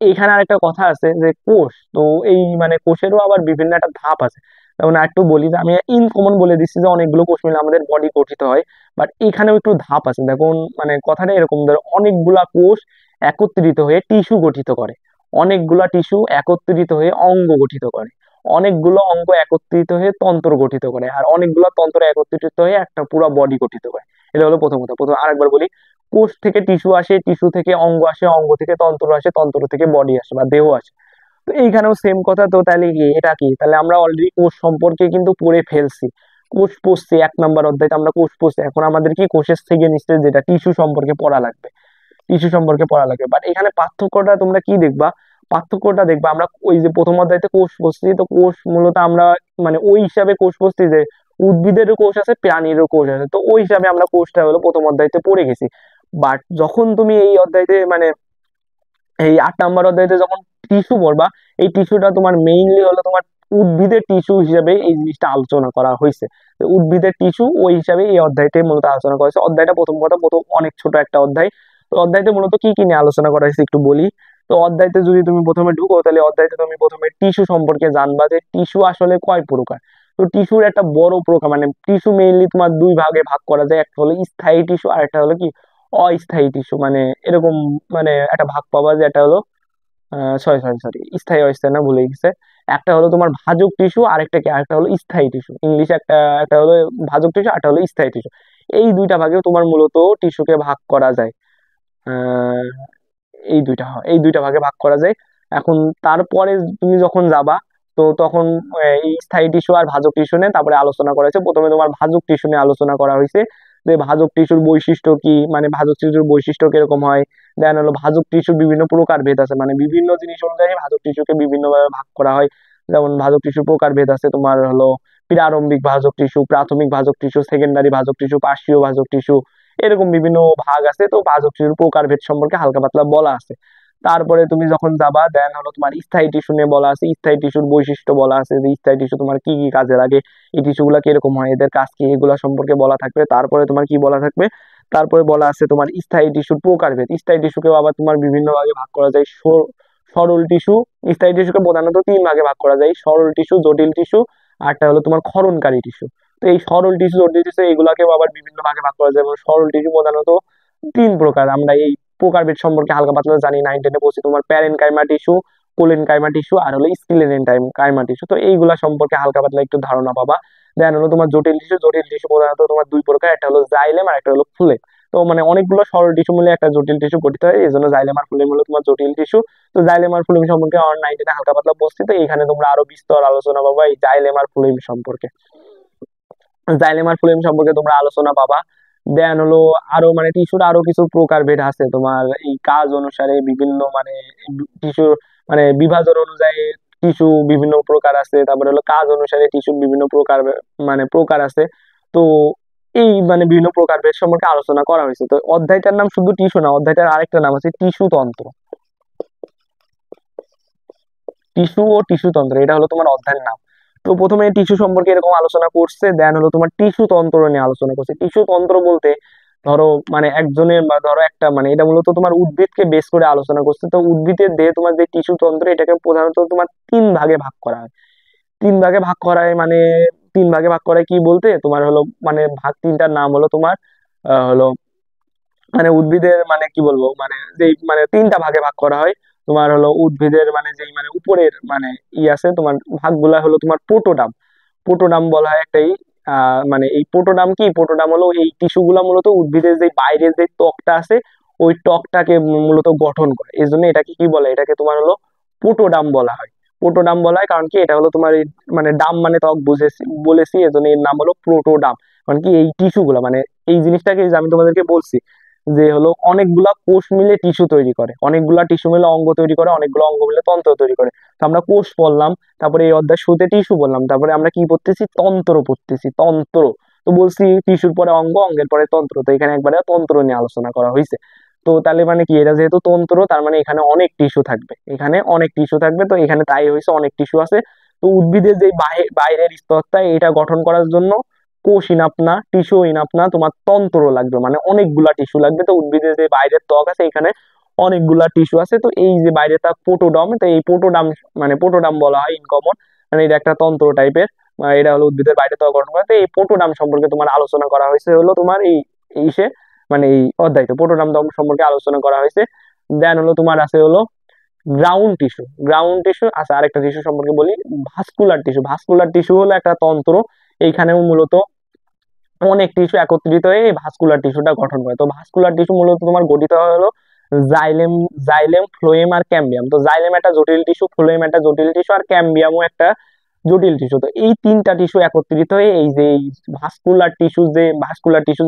এইখানে আরেকটা কথা আছে যে কোষ, তো এই মানে কোষেরও আবার বিভিন্ন একটা ধাপ আছে। যেমন একটু বলি যে আমি ইনকমন বলে দিচ্ছি যে অনেকগুলো কোষ মিলে আমাদের বডি গঠিত হয়, বাট এখানেও একটু ধাপ আছে। দেখুন মানে কথাটা এরকম, ধরো অনেকগুলা কোষ একত্রিত হয়ে টিস্যু গঠিত করে, অনেকগুলা টিস্যু একত্রিত হয়ে অঙ্গ গঠিত করে, অনেকগুলো অঙ্গ একত্রিত হয়ে তন্ত্র গঠিত করে, আর অনেকগুলো তন্ত্র একত্রিত হয়ে একটা পুরো বডি গঠিত করে। এটা হলো প্রথম কথা। প্রথম আরেকবার বলি, কোষ থেকে টিস্যু আসে, টিস্যু থেকে অঙ্গ আসে, অঙ্গ থেকে তন্ত্র আসে, তন্ত্র থেকে বডি আসে বা দেহ আসে। তো এইখানেও সেম কথা। তো তাহলে কি এটা কি, তাহলে আমরা অলরেডি কোষ সম্পর্কে কিন্তু পড়ে ফেলছি। কোষ পড়ছি 1 নাম্বার অধ্যায়তে, আমরা কোষ পড়ছি। এখন আমাদের কি কোষের থেকে নিশ্চয় যেটা টিস্যু সম্পর্কে পড়া লাগবে, টিস্যু সম্পর্কে পড়া লাগবে। বাট এখানে পার্থক্যটা তোমরা কি দেখবা? পার্থক্যটা দেখবা, আমরা ওই যে প্রথম অধ্যায়তে কোষ পড়ছি, তো কোষ মূলত আমরা মানে ওই হিসাবে কোষ পড়ছি যে উদ্ভিদেরও কোষ আছে, প্রাণীরও কোষ আছে। তো ওই হিসাবে আমরা কোষটা হলো প্রথম অধ্যায়তে পড়ে গেছি। বাট যখন তুমি এই অধ্যায়তে মানে এই 8 নাম্বার অধ্যায়তে যখন টিস্যু পড়বা, এই টিস্যুটা তোমার মেইনলি হলো তোমার উদ্ভিদের টিস্যু হিসেবে এই জিনিসটা আলোচনা করা হয়েছে। তো উদ্ভিদের টিস্যু ওই হিসাবে এই অধ্যায়তে মূলত আলোচনা করা হয়েছে। অধ্যায়টা প্রথম কথা প্রথম অনেক ছোট একটা অধ্যায়। তো অধ্যায়তে মূলত কি কি নিয়ে আলোচনা করা হয়েছে একটু বলি। তো অধ্যায়তে যদি তুমি প্রথমে ঢুকো, তাহলে অধ্যায়তে তুমি প্রথমে টিস্যু সম্পর্কে জানবা যে টিস্যু আসলে কয় প্রকার। তো টিস্যুর একটা বড় প্রকার, মানে টিস্যু মেইনলি তোমার দুই ভাগে ভাগ করা যায়, একটা হলো স্থায়ী টিস্যু আর একটা হলো কি অস্থায়ী টিস্যু। মানে এরকম মানে একটা ভাগ পাবা যে একটা হলো সরি সরি সরি স্থায়ী অস্থায়ী না, ভুলে গেছে। একটা হলো তোমার ভাজক টিস্যু, আরেকটা কি, আরেকটা হলো স্থায়ী টিস্যু। ইংলিশে একটা একটা হলো ভাজক টিস্যু, একটা হলো স্থায়ী টিস্যু। এই দুইটা ভাগে তোমার মূলত টিস্যুকে ভাগ করা যায়। আহ এই দুইটা ভাগে ভাগ করা যায়। এখন তারপরে তুমি যখন যাবা, তো তখন এই স্থায়ী টিস্যু আর ভাজক টিস্যু নিয়ে তারপরে আলোচনা করা হয়েছে। প্রথমে তোমার ভাজক টিস্যু নিয়ে আলোচনা করা হয়েছে যে ভাজক টিস্যুর বৈশিষ্ট্য কি, মানে ভাজক টিস্যুর বৈশিষ্ট্য কিরকম হয়। দেন হলো ভাজক টিস্যুর বিভিন্ন প্রকার ভেদ আছে, মানে বিভিন্ন জিনিস অনুযায়ী ভাজক টিস্যুকে বিভিন্ন ভাবে ভাগ করা হয়। যেমন ভাজক টিস্যুর প্রকার ভেদ আছে তোমার হলো প্রারম্ভিক ভাজক টিস্যু, প্রাথমিক ভাজক টিস্যু, সেকেন্ডারি ভাজক টিস্যু, পার্শ্বীয় ভাজক টিস্যু, এরকম বিভিন্ন ভাগ আছে। তো ভাজক টিস্যুর প্রকারভেদ সম্পর্কে হালকা পাতলা বলা আছে। তারপরে তুমি যখন যাবা, দেন হলো তোমার স্থায়ী টিস্যু নিয়ে বলা আছে, স্থায়ী টিস্যুর বৈশিষ্ট্য বলা আছে যে স্থায়ী টিস্যু তোমার কি কি কাজে লাগে, এই টিস্যু গুলা কিরকম হয়, এদের কাজ কি, এগুলা সম্পর্কে বলা থাকবে। তারপরে তোমার কি বলা থাকবে, তারপরে বলা আছে তোমার স্থায়ী টিস্যুর প্রকারভেদ। স্থায়ী টিস্যুকেও আবার তোমার বিভিন্ন ভাগে ভাগ করা যায়। সরল টিস্যু, স্থায়ী টিস্যুকে প্রধানত 3 ভাগে ভাগ করা যায়, সরল টিস্যু, জটিল টিস্যু, আরটা হলো তোমার ক্ষরণকারী টিস্যু। তো এই সরল টিস্যু, জটিল টিস্যু এগুলাকেও আবার বিভিন্ন ভাগে ভাগ করা যায়। যেমন সরল টিস্যু প্রধানত 3 প্রকার। আমরা এই প্রকারভেদ সম্পর্কে হালকা পাতলা জানি, 9-10-এ পড়ছি। তোমার প্যারেনকাইমা টিস্যু, কোলেনকাইমা টিস্যু আর হলো স্পিলেনকাইমা টিস্যু। তো এইগুলা সম্পর্কে হালকা পাতলা একটু ধারণা পাবা। দেন হলো তোমার জটিল টিস্যু, জটিল টিস্যু প্রধানত তোমার 2 প্রকার, একটা হলো জাইলেম আর একটা হলো ফ্লুয়েম। তো মানে অনেকগুলো সরল টিস্যু মিলে একটা জটিল টিস্যু গঠিত হয়, এই জন্য জাইলেম আর ফ্লোয়েম হলো তোমার জটিল টিস্যু। তো জাইলেম আর ফ্লোয়েম সম্পর্কে আমার 9 হালকা পাতলা বলছি, তো এখানে তোমরা আরো বিস্তর আলোচনা পাবা এই জাইলেম আর ফ্লোয়েম সম্পর্কে। জাইলেম আর ফ্লোয়েম সম্পর্কে তোমরা আলোচনা পাবা। দেন হলো আরো মানে টিস্যুর আরো কিছু প্রকারভেদ আছে তোমার এই কাজ অনুসারে বিভিন্ন মানে টিস্যু মানে বিভাজন অনুযায়ী টিস্যু বিভিন্ন প্রকার আছে, তারপরে হলো কাজ অনুসারে টিস্যুর বিভিন্ন প্রকার মানে প্রকার আছে। তো এই মানে বিভিন্ন প্রকারভেদ সম্পর্কে আলোচনা করা হয়েছে। তো অধ্যায়টার নাম শুধু টিস্যু না, অধ্যায়টার আরেকটা নাম আছে টিস্যু তন্ত্র। টিস্যু ও টিস্যু তন্ত্র, এটা হলো তোমার অধ্যায়ের নাম। তো প্রথমে টিস্যু সম্পর্কে এরকম আলোচনা করছে, দেন হলো তোমার টিস্যু তন্ত্র নিয়ে আলোচনা করছে। টিস্যু তন্ত্র বলতে ধরো মানে একজনের বা ধরো একটা মানে এটা মূলত তোমার উদ্ভিদকে বেস করে আলোচনা করছে। তো উদ্ভিদের দেহে তোমার যে টিস্যু তন্ত্র এটাকে প্রধানত তোমার 3 ভাগে ভাগ করা হয়। 3 ভাগে ভাগ করায় মানে 3 ভাগে ভাগ করায় কি বলতে তোমার হলো মানে ভাগ তিনটার নাম হলো তোমার হলো মানে উদ্ভিদের মানে কি বলবো মানে যেই মানে 3টা ভাগে ভাগ করা হয়। তোমার হলো উদ্ভিদের মানে যেই মানে উপরের মানে আছে তোমার ভাগগুলা হলো তোমার পোটোডাম। পোটোডাম বলা হয় একটাই মানে এই পোটোডাম কি, পোটোডাম হলো এই টিস্যু গুলা মূলত উদ্ভিদের যে বাইরের যে ত্বকটা আছে ওই ত্বকটাকে মূলত গঠন করে, এই জন্য এটাকে কি বলে, এটাকে তোমার হলো পোটোডাম বলা হয়। পোটোডাম বলা হয় কারণ কি এটা হলো তোমার এই মানে ডাম মানে ত্বক বুঝেছি বলেছি, এজন্য এর নাম হলো প্রোটোডাম। কারণ কি এই টিস্যু গুলা মানে এই জিনিসটাকে যে আমি তোমাদেরকে বলছি যে হলো অনেকগুলা কোষ মিলে টিস্যু তৈরি করে, অনেকগুলা টিস্যু মিলে অঙ্গ তৈরি করে, অনেকগুলো অঙ্গ মিলে তন্ত্র তৈরি করে। তো আমরা কোষ পড়লাম, তারপরে এই অধ্যায় শুরুতে টিস্যু বললাম, তারপরে আমরা কি পড়তেছি তন্ত্র পড়তেছি, তন্ত্র। তো বলছি টিস্যুর পরে অঙ্গ, অঙ্গের পরে তন্ত্র, তো এখানে একবারে তন্ত্র নিয়ে আলোচনা করা হয়েছে। তো তাহলে মানে কি এটা যেহেতু তন্ত্র তার মানে এখানে অনেক টিস্যু থাকবে, এখানে অনেক টিস্যু থাকবে, তো এখানে তাই হয়েছে অনেক টিস্যু আছে। তো উদ্ভিদের যে বাইরের স্তরটা এটা গঠন করার জন্য কোষ ইনাফ না, টিস্যু ইনাফ না, তোমার তন্ত্র লাগবে, মানে অনেকগুলা টিস্যু লাগবে। তো উদ্ভিদের যে বাইরের ত্বক আছে এখানে অনেকগুলা টিস্যু আছে। তো এই যে বাইরে তার পোটোডাম, তো এই পোটোডাম মানে পোটোডাম বলা হয় ইনকমন, মানে এটা একটা তন্ত্র টাইপের, এটা হলো উদ্ভিদের বাইরে ত্বক গঠন করে। তো এই পোটোডাম সম্পর্কে তোমার আলোচনা করা হয়েছে হলো তোমার এই ইসে মানে এই অধ্যায়তে পোটোডাম সম্পর্কে আলোচনা করা হয়েছে। দেন হলো তোমার আছে হলো গ্রাউন্ড টিস্যু। গ্রাউন্ড টিস্যু আছে আরেকটা টিস্যু সম্পর্কে বলি, ভাস্কুলার টিস্যু। ভাস্কুলার টিস্যু হলো একটা তন্ত্র, এইখানেও মূলত অনেক টিস্যু একত্রিত হয়ে এই ভাস্কুলার টিস্যুটা গঠন করে। তো ভাস্কুলার টিস্যু মূলত তোমার গঠিত হলো জাইলেম, জাইলেম ফ্লোয়েম আর ক্যাম্বিয়াম। তো জাইলেম একটা জটিল টিস্যু, ফ্লোয়েম একটা জটিল টিস্যু, আর ক্যাম্বিয়ামও একটা জটিল টিস্যু। তো এই 3টা টিস্যু একত্রিত হয়ে এই যে ভাস্কুলার টিস্যু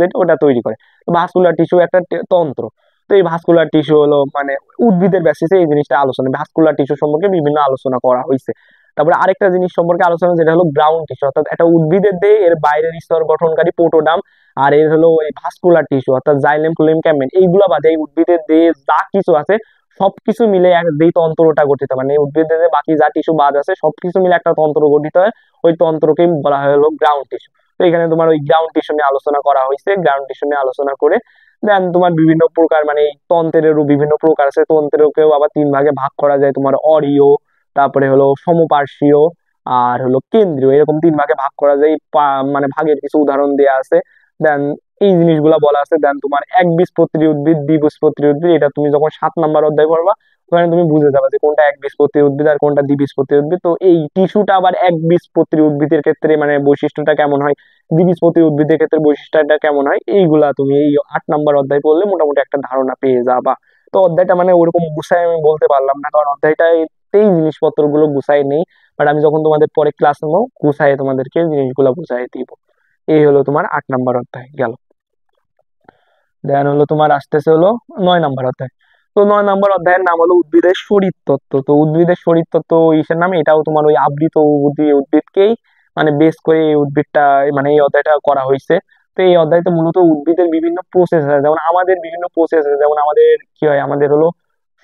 যেটা ওটা তৈরি করে। তো ভাস্কুলার টিস্যু একটা তন্ত্র। তো এই ভাস্কুলার টিস্যু হলো মানে উদ্ভিদের বেসিসে এই জিনিসটা আলোচনা, ভাস্কুলার টিস্যু সম্পর্কে বিভিন্ন আলোচনা করা হয়েছে। তারপরে আরেকটা জিনিস সম্পর্কে আলোচনা যেটা হলো গ্রাউন্ড টিস্যু, অর্থাৎ একটা উদ্ভিদের দেহে এর বাইরের স্তর গঠনকারী পোটোডাম, আর এর হলো এই ভাস্কুলার টিস্যু অর্থাৎ জাইলেম ফ্লোয়েম ক্যাম্বিয়াম, এইগুলা বাদে এই উদ্ভিদের দেহে যা কিছু আছে সবকিছু মিলে যেই তন্ত্রটা গঠিত, মানে উদ্ভিদের যে বাকি যা টিস্যু বাদ আছে সবকিছু মিলে একটা তন্ত্র গঠিত হয়, ওই তন্ত্রকে বলা হয় হলো গ্রাউন্ড টিস্যু। তো এখানে তোমার ওই গ্রাউন্ড টিস্যু নিয়ে আলোচনা করা হয়েছে। গ্রাউন্ড টিস্যু নিয়ে আলোচনা করে দেন তোমার বিভিন্ন প্রকার মানে এই তন্ত্রেরও বিভিন্ন প্রকার আছে, তন্ত্রকেও আবার 3 ভাগে ভাগ করা যায়, তোমার অরীয়, তারপরে হলো সমপার্শ্বীয়, আর হলো কেন্দ্রীয়, এরকম 3 ভাগে ভাগ করা যায়। মানে ভাগের কিছু উদাহরণ দেওয়া আছে। দেন এই জিনিসগুলা বলা আছে। দেন তোমার একবীজপত্রী উদ্ভিদ, দ্বিবীজপত্রী উদ্ভিদ, এটা তুমি যখন 7 নাম্বার অধ্যায় পড়বা ওখানে তুমি বুঝে যাবে যে কোনটা একবীজপত্রী উদ্ভিদ আর কোনটা দ্বিবীজপত্রী উদ্ভিদ। তো এই টিস্যুটা আবার একবীজপত্রী উদ্ভিদের ক্ষেত্রে মানে বৈশিষ্ট্যটা কেমন হয়, দ্বিবীজপত্রী উদ্ভিদের ক্ষেত্রে বৈশিষ্ট্যটা কেমন হয়, এইগুলা তুমি এই 8 নাম্বার অধ্যায় পড়লে মোটামুটি একটা ধারণা পেয়ে যাবা। তো অধ্যায়টা মানে ওরকম গুছায় আমি বলতে পারলাম না, কারণ অধ্যায়টাই এই জিনিসপত্র গুলো গুছাই নেই। বাট আমি যখন তোমাদের পরে ক্লাস নেবো গুছাই তোমাদেরকে জিনিসগুলো বুঝাই দিব। এই হলো তোমার 8 নাম্বার অধ্যায় গেল। দেন হলো তোমার আসতেছে হলো 9 নাম্বার অধ্যায়। তো 9 নাম্বার অধ্যায়ের নাম হলো উদ্ভিদের শরীরতত্ত্ব। তো উদ্ভিদের শরীরতত্ত্ব ইসের নামে, এটাও তোমার ওই আবৃত উদ্ভিদকেই মানে বেস করে এই উদ্ভিদটা মানে এই অধ্যায়টা করা হয়েছে। তো এই অধ্যায়তে মূলত উদ্ভিদের বিভিন্ন প্রসেস আছে, যেমন আমাদের বিভিন্ন প্রসেস আছে, যেমন আমাদের কি হয়, আমাদের হলো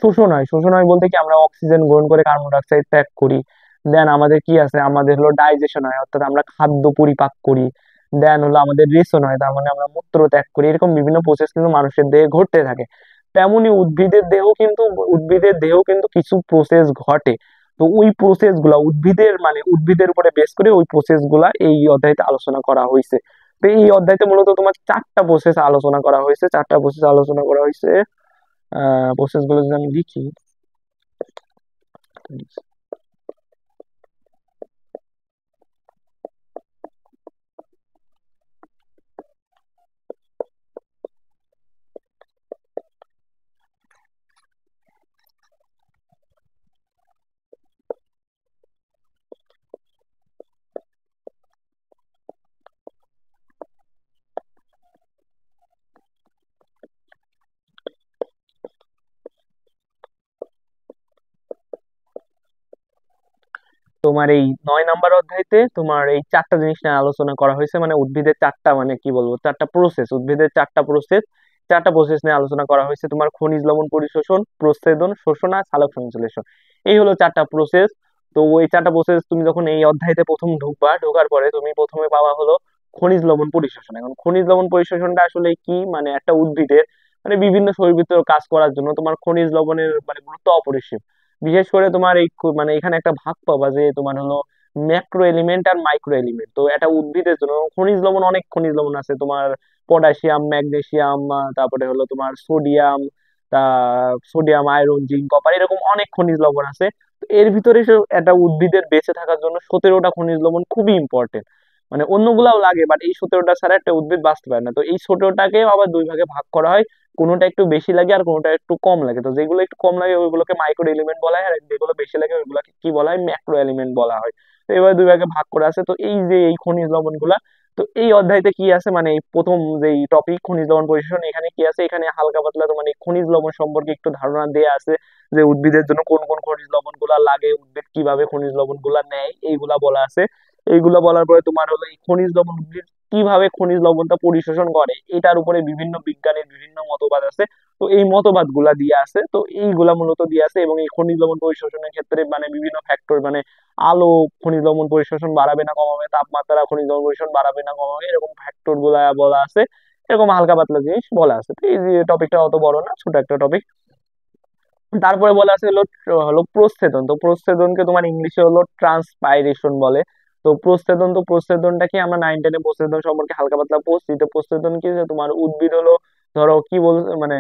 শোষণ হয়। শোষণ হয় বলতে কি আমরা অক্সিজেন গ্রহণ করে কার্বন ডাই অক্সাইড ত্যাগ করি। দেন আমাদের কি আছে, আমাদের হলো ডাইজেশন হয়, অর্থাৎ আমরা খাদ্য পরিপাক করি। দেন হলো আমাদের রেশন হয়, তার মানে আমরা মূত্র ত্যাগ করি। এরকম বিভিন্ন প্রসেস কিন্তু মানুষের দেহে ঘটতে থাকে। তেমনি উদ্ভিদের দেহেও কিন্তু কিছু প্রসেস ঘটে। তো ওই প্রসেস গুলা উদ্ভিদের মানে উদ্ভিদের উপরে বেস করে ওই প্রসেস গুলা এই অধ্যায়তে আলোচনা করা হয়েছে। তো এই অধ্যায়তে মূলত তোমার 4টা প্রসেস আলোচনা করা হয়েছে, 4টা প্রসেস আলোচনা করা হয়েছে। প্রসেস গুলো যদি আমি লিখি, তোমার এই 9 নাম্বার অধ্যায়তে তোমার এই চারটা জিনিস নিয়ে আলোচনা করা হয়েছে, মানে উদ্ভিদের চারটা, মানে কি বলবো, চারটা প্রসেস, উদ্ভিদের চারটা প্রসেস নিয়ে আলোচনা করা হয়েছে। তোমার খনিজ লবণ পরিশোষণ, প্রচ্ছেদন, শোষণ আর সালোক সংশ্লেষণ, এই হলো চারটা প্রসেস। তো ওই চারটা প্রসেস তুমি যখন এই অধ্যায়তে প্রথম ঢুকবা, ঢোকার পরে তুমি প্রথমে পাওয়া হলো খনিজ লবণ পরিশোষণ। এখন খনিজ লবণ পরিশোষণটা আসলে কি, মানে একটা উদ্ভিদের মানে বিভিন্ন শরীরবৃত্তীয় কাজ করার জন্য তোমার খনিজ লবণের মানে গুরুত্ব অপরিসীম। বিশেষ করে তোমার এই মানে এখানে একটা ভাগ পাবা যে তোমার হলো ম্যাক্রো এলিমেন্ট আর মাইক্রো এলিমেন্ট। তো এটা উদ্ভিদের জন্য খনিজ লবণ, অনেক খনিজ লবণ আছে তোমার, পটাশিয়াম, ম্যাগনেসিয়াম, তারপরে হলো তোমার সোডিয়াম, তা সোডিয়াম, আয়রন, জিঙ্ক, কপার, এরকম অনেক খনিজ লবণ আছে। তো এর ভিতরে একটা উদ্ভিদের বেঁচে থাকার জন্য 17টা খনিজ লবণ খুবই ইম্পর্টেন্ট। মানে অন্যগুলাও লাগে, বাট এই 17টা ছাড়া একটা উদ্ভিদ বাঁচতে পারে না। তো এই 17টাকে আবার দুই ভাগে ভাগ করা হয়, কোনোটা একটু বেশি লাগে আর কোনোটা একটু কম লাগে। তো যেগুলো একটু কম লাগে ওইগুলোকে মাইক্রো এলিমেন্ট বলা হয়, আর যেগুলো বেশি লাগে ওইগুলোকে কি বলা হয়, ম্যাক্রো এলিমেন্ট বলা হয়। তো এবার দুই ভাগে ভাগ করে আছে। তো এই যে এই খনিজ লবণ গুলা, তো এই অধ্যায়তে কি আছে, মানে এই প্রথম যে টপিক খনিজ লবণ পরিশোষণ, এখানে কি আছে, এখানে হালকা পাতলা তোমার এই খনিজ লবণ সম্পর্কে একটু ধারণা দেয়া আছে, যে উদ্ভিদের জন্য কোন কোন খনিজ লবণ গুলা লাগে, উদ্ভিদ কিভাবে খনিজ লবণ গুলা নেয়, এইগুলা বলা আছে। এইগুলা বলার পরে তোমার হলো এই খনিজ লবণ, উদ্ভিদ কিভাবে খনিজ লবণটা পরিশোষণ করে, এটার উপরে বিভিন্ন বিজ্ঞানের বিভিন্ন মতবাদ আছে। তো এই মতবাদ গুলা দিয়ে আছে, তো এইগুলা মূলত দিয়ে আছে। এবং এই খনিজ লবণ পরিশোষণের ক্ষেত্রে মানে বিভিন্ন ফ্যাক্টর, মানে আলো খনিজ লবণ পরিশোষণ বাড়াবে না কমাবে, তাপমাত্রা খনিজ লবণ পরিশোষণ বাড়াবে না কমাবে, এরকম ফ্যাক্টর গুলা বলা আছে। এরকম হালকা পাতলা জিনিস বলা আছে। তো এই যে টপিকটা অত বড় না, ছোট একটা টপিক। তারপরে বলা আছে হলো হলো প্রচ্ছেদন। তো প্রচ্ছেদনকে তোমার ইংলিশে হলো ট্রান্সপাইরেশন বলে। তো প্রচ্ছেদন, তো প্রচ্ছেদনটা কি, আমরা 9-10-এ প্রচ্ছেদন সম্পর্কে হালকা পাতলা পড়ছি। তো প্রচ্ছেদন কি, যে তোমার উদ্ভিদ হলো ধরো কি বল, মানে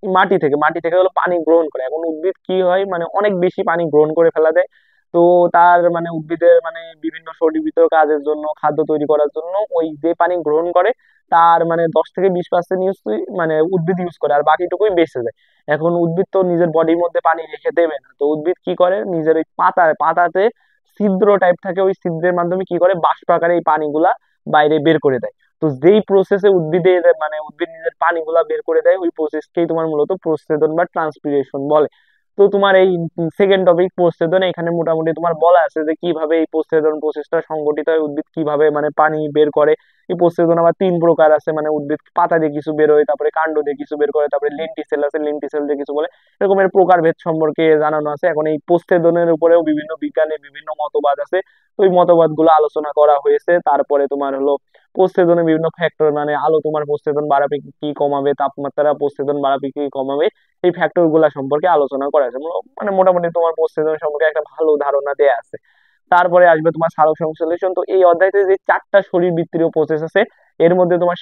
মাটি থেকে হলো পানি গ্রহণ করে। এখন উদ্ভিদ কি হয়, মানে অনেক বেশি পানি গ্রহণ করে ফেলা দেয়। তো তার মানে উদ্ভিদের মানে বিভিন্ন শারীরবৃত্তীয় কাজের জন্য, খাদ্য তৈরি করার জন্য ওই যে পানি গ্রহণ করে তার মানে 10 থেকে 20% ইউজ, মানে উদ্ভিদ ইউজ করে, আর বাকিটুকুই বেঁচে যায়। এখন উদ্ভিদ তো নিজের বডির মধ্যে পানি রেখে দেবে না, তো উদ্ভিদ কি করে, নিজের ওই পাতাতে ছিদ্র টাইপ থাকে, ওই ছিদ্রের মাধ্যমে কি করে বাষ্প আকারে এই পানিগুলা বাইরে বের করে দেয়। তো যেই প্রসেসে উদ্ভিদের মানে উদ্ভিদ নিজের পানিগুলা বের করে দেয়, ওই প্রসেসকেই তোমার মূলত প্রচ্ছেদন বা ট্রান্সপিরেশন বলে। তো তোমার এই সেকেন্ড টপিক প্রচ্ছেদন, এখানে মোটামুটি তোমার বলা আছে যে কিভাবে এই প্রচ্ছেদন প্রসেসটা সংগঠিত হয়, উদ্ভিদ কিভাবে মানে পানি বের করে। এই প্রচ্ছেদন আবার 3 প্রকার আছে, মানে উদ্ভিদ পাতা দিয়ে কিছু বের হয়, তারপরে কাণ্ড দিয়ে কিছু বের করে, তারপরে লেন্টিসেল আছে, লেন্টিসেল দিয়ে কিছু বলে, এরকমের প্রকারভেদ সম্পর্কে জানানো আছে। এখন এই প্রচ্ছেদনের উপরেও বিভিন্ন বিজ্ঞানের বিভিন্ন মতবাদ আছে, তো ওই মতবাদ গুলো আলোচনা করা হয়েছে। তারপরে তোমার হলো প্রচ্ছেদনের বিভিন্ন ফ্যাক্টর, মানে আলো তোমার প্রচ্ছেদন বাড়াবে কি কমাবে, তাপমাত্রা প্রচ্ছেদন বাড়াবে কি কমাবে, এই ফ্যাক্টর গুলা সম্পর্কে আলোচনা করা আছে। মানে মোটামুটি তোমার প্রচ্ছেদন সম্পর্কে একটা ভালো ধারণা দেয়া আছে। তারপরে আসবে তোমার সালোক সংশ্লেষণ। তো এই অধ্যায়তে যে চারটা শরীরবৃত্তীয় প্রসেস আছে, এর মধ্যে তোমার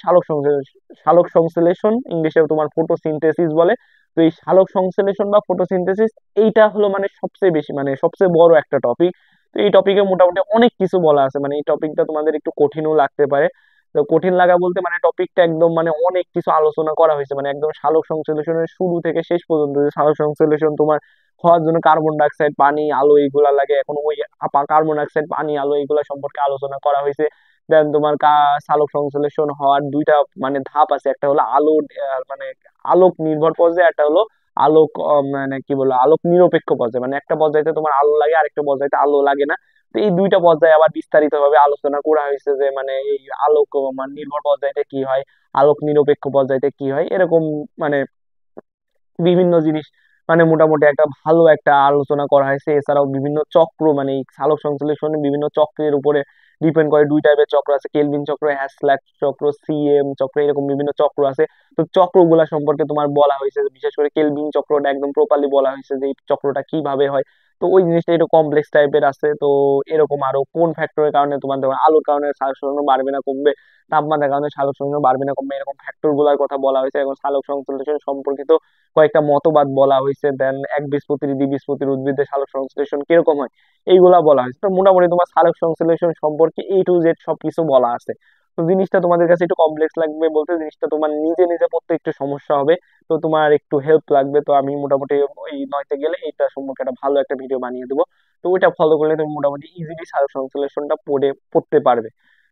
সালোক সংশ্লেষণ ইংলিশে তোমার ফটোসিনথেসিস বলে। তো এই সালোক সংশ্লেষণ বা ফটোসিনথেসিস, এইটা হলো মানে সবচেয়ে বেশি মানে সবচেয়ে বড় একটা টপিক। তো এই টপিকে মোটামুটি অনেক কিছু বলা আছে, মানে এই টপিকটা তোমাদের একটু কঠিনও লাগতে পারে। তো কঠিন লাগা বলতে মানে টপিকটা একদম মানে অনেক কিছু আলোচনা করা হয়েছে, মানে একদম সালোক সংশ্লেষণের শুরু থেকে শেষ পর্যন্ত। যে সালোক সংশ্লেষণ তোমার হওয়ার জন্য কার্বন ডাইঅক্সাইড, পানি, আলো এইগুলা লাগে, এখন ওই কার্বন ডাইঅক্সাইড, পানি, আলো এইগুলা সম্পর্কে আলোচনা করা হয়েছে। দেন তোমার সালোক সংশ্লেষণ হওয়ার দুইটা মানে ধাপ আছে, একটা হলো আলো মানে আলোক নির্ভর পর্যায়ে, একটা হলো আলোক মানে কি বলবো, আলোক নিরপেক্ষ পর্যায়ে। মানে একটা পর্যায়ে তোমার আলো লাগে, আরেকটা পর্যায়ে আলো লাগে না। তো এই দুইটা পর্যায়ে আবার বিস্তারিত ভাবে আলোচনা করা হয়েছে, যে মানে এই আলোক মানে নির্ভর পর্যায়তে কি হয়, আলোক নিরপেক্ষ পর্যায়তে কি হয়, এরকম মানে বিভিন্ন জিনিস মানে মোটামুটি একটা ভালো একটা আলোচনা করা হয়েছে। এছাড়াও বিভিন্ন চক্র, মানে এই সালোক সংশ্লেষণে বিভিন্ন চক্রের উপরে ডিপেন্ড করে, দুই টাইপের চক্র আছে, কেলভিন চক্র, হ্যাসল্যাক চক্র, সিএম চক্র, এরকম বিভিন্ন চক্র আছে। তো চক্রগুলা সম্পর্কে তোমার বলা হয়েছে, বিশেষ করে কেলভিন চক্রটা একদম প্রপারলি বলা হয়েছে যে এই চক্রটা কিভাবে হয়। তো ওই জিনিসটা একটু কমপ্লেক্স টাইপের আছে। তো এরকম আরো কোন ফ্যাক্টরের কারণে তোমার দেখো আলোর কারণে সালোক সংশ্লেষণ বাড়বে না কমবে, তাপমাত্রার কারণে সালোক সংশ্লেষণ বাড়বে না কমবে, এরকম ফ্যাক্টর গুলার কথা বলা হয়েছে। এবং সালোক সংশ্লেষণ সম্পর্কিত কয়েকটা মতবাদ বলা হয়েছে। দেন একবীজপত্রী, দ্বিবীজপত্রী উদ্ভিদের সালোক সংশ্লেষণ কিরকম হয়, এইগুলা বলা হয়েছে। তো মোটামুটি তোমার সালোক সংশ্লেষণ সম্পর্কে A to Z সবকিছু বলা আছে। তো জিনিসটা তোমাদের কাছে একটু কমপ্লেক্স লাগবে বলতে, জিনিসটা তোমার নিজে নিজে পড়তে একটু সমস্যা হবে। তো তোমার একটু হেল্প লাগবে। তো আমি মোটামুটি ওই 9তে গেলে এটা সম্পর্কে একটা ভালো একটা ভিডিও বানিয়ে দেবো। তো ওইটা ফলো করলে তুমি মোটামুটি ইজিলি সালোক সংশ্লেষণটা পড়তে পারবে।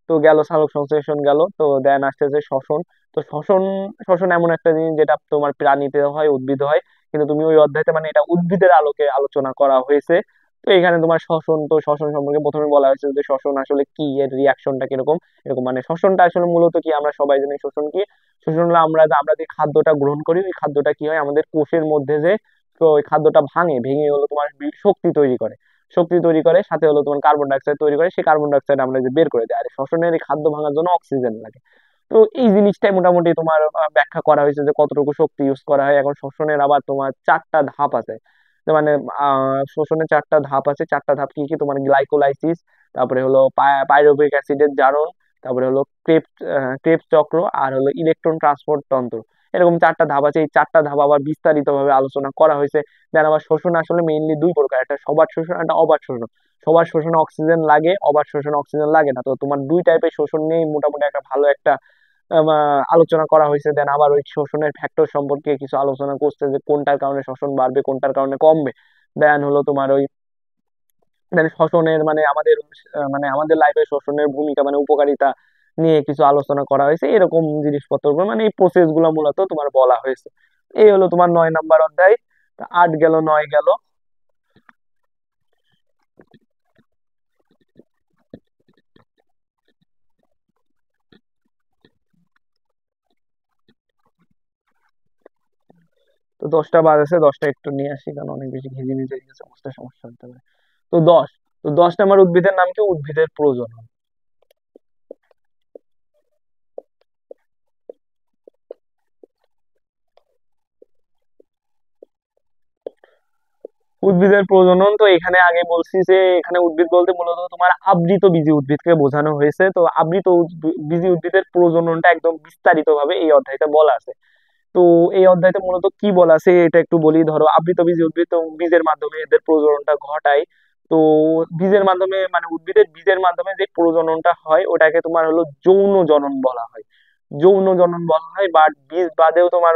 তো গেল সালোক সংশ্লেষণ গেল। তো দেন আসতেছে শ্বসন। তো শ্বসন শ্বসন এমন একটা জিনিস যেটা তোমার প্রাণীতে হয়, উদ্ভিদ হয়, কিন্তু তুমি ওই অধ্যায়তে মানে এটা উদ্ভিদের আলোকে আলোচনা করা হয়েছে। তো এখানে তোমার শ্বসন, তো শ্বসন সম্পর্কে প্রথমে বলা হয়েছে যে শ্বসন আসলে কি, এর রিয়াকশনটা কিরকম। এরকম মানে শ্বসনটা আসলে মূলত কি, আমরা সবাই জানি শ্বসন কি। শ্বসন হলো আমরা যে খাদ্যটা গ্রহণ করি, ওই খাদ্যটা কি হয় আমাদের কোষের মধ্যে যে, তো ওই খাদ্যটা ভেঙে হলো তোমার শক্তি তৈরি করে। শক্তি তৈরি করে, সাথে হলো তোমার কার্বন ডাইঅক্সাইড তৈরি করে, সেই কার্বন ডাইঅক্সাইড আমরা যে বের করে দিই। আর শ্বসনের এই খাদ্য ভাঙার জন্য অক্সিজেন লাগে। তো এই জিনিসটাই মোটামুটি তোমার ব্যাখ্যা করা হয়েছে যে কতটুকু শক্তি ইউজ করা হয়। এখন শোষণের আবার তোমার চারটা ধাপ আছে। তো মানে শোষণের চারটা ধাপ আছে। চারটা ধাপ কি কি, তোমার গ্লাইকোলাইসিস, তারপরে হলো পাইরুভিক অ্যাসিডের জারণ, তারপরে হলো ক্রেবস চক্র, আর হলো ইলেকট্রন ট্রান্সপোর্ট তন্ত্র। এরকম চারটা ধাপ আছে। এই চারটা ধাপ আবার বিস্তারিত ভাবে আলোচনা করা হয়েছে। দেন আবার শোষণ আসলে মেইনলি দুই প্রকার, একটা সবাত শোষণ, একটা অবাত শোষণ। সবার শোষণে অক্সিজেন লাগে, অবাত শোষণে অক্সিজেন লাগে না। তো তোমার দুই টাইপের শোষণ নিয়ে মোটামুটি একটা ভালো একটা আলোচনা করা হয়েছে। দেন আবার ওই শোষণের ফ্যাক্টর সম্পর্কে কিছু আলোচনা করছে, যে কোনটার কারণে শোষণ বাড়বে, কোনটার কারণে কমবে। দেন হলো তোমার ওই, দেন শোষণের মানে আমাদের লাইফে শোষণের ভূমিকা মানে উপকারিতা নিয়ে কিছু আলোচনা করা হয়েছে। এরকম জিনিসপত্র মানে এই প্রসেস গুলো মূলত তোমার বলা হয়েছে। এই হলো তোমার 9 নম্বর অধ্যায়। তা 8 গেল, 9 গেল। তো 10টা বাজেছে, 10টা একটু নিয়ে আসি, কারণ অনেক বেশি ঘিজিবিজি হয়ে গেছে, অবস্থা সমস্যা হতে পারে। তো 10, তো 10 নম্বর উদ্ভিদের নাম কি, উদ্ভিদের প্রজনন। উদ্ভিদের প্রজনন, তো এখানে আগে বলছি যে এখানে উদ্ভিদ বলতে মূলত তোমার আবৃত বীজি উদ্ভিদকে বোঝানো হয়েছে। তো আবৃত বীজি উদ্ভিদের প্রজননটা একদম বিস্তারিত ভাবে এই অধ্যায়টা বলা আছে। তো এই অধ্যায়তে মূলত কি বলা আছে এটা একটু বলি। ধরো আবৃত বীজি উদ্ভিদ, তো বীজের মাধ্যমে এদের প্রজননটা ঘটায়। তো বীজের মাধ্যমে মানে উদ্ভিদের বীজের মাধ্যমে যে প্রজননটা হয় ওটাকে তোমার হলো যৌন জনন বলা হয়। যৌন জনন বলা হয়। বাট বীজ বাদেও তোমার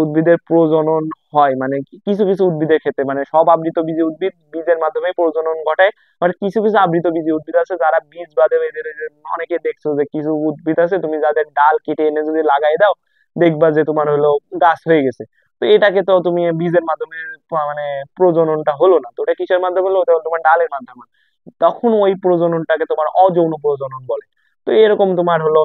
উদ্ভিদের প্রজনন হয়, মানে কিছু কিছু উদ্ভিদের ক্ষেত্রে, মানে সব আবৃত বীজি উদ্ভিদ বীজের মাধ্যমে প্রজনন ঘটায়। মানে কিছু কিছু আবৃত বীজি উদ্ভিদ আছে যারা বীজ বাদেও এদের এই যে অনেকে দেখছো যে কিছু উদ্ভিদ আছে তুমি যাদের ডাল কেটে এনে যদি লাগাই দাও, দেখবা যে তোমার হলো গাছ হয়ে গেছে। তো এটাকে তো তুমি বীজের মাধ্যমে মানে প্রজননটা হলো না, তো ওটা কিসের মাধ্যমে হলো, ওটা হলো তোমার ডালের মাধ্যমে। তখন ওই প্রজননটাকে তোমার অযৌন প্রজনন বলে। তো এরকম তোমার হলো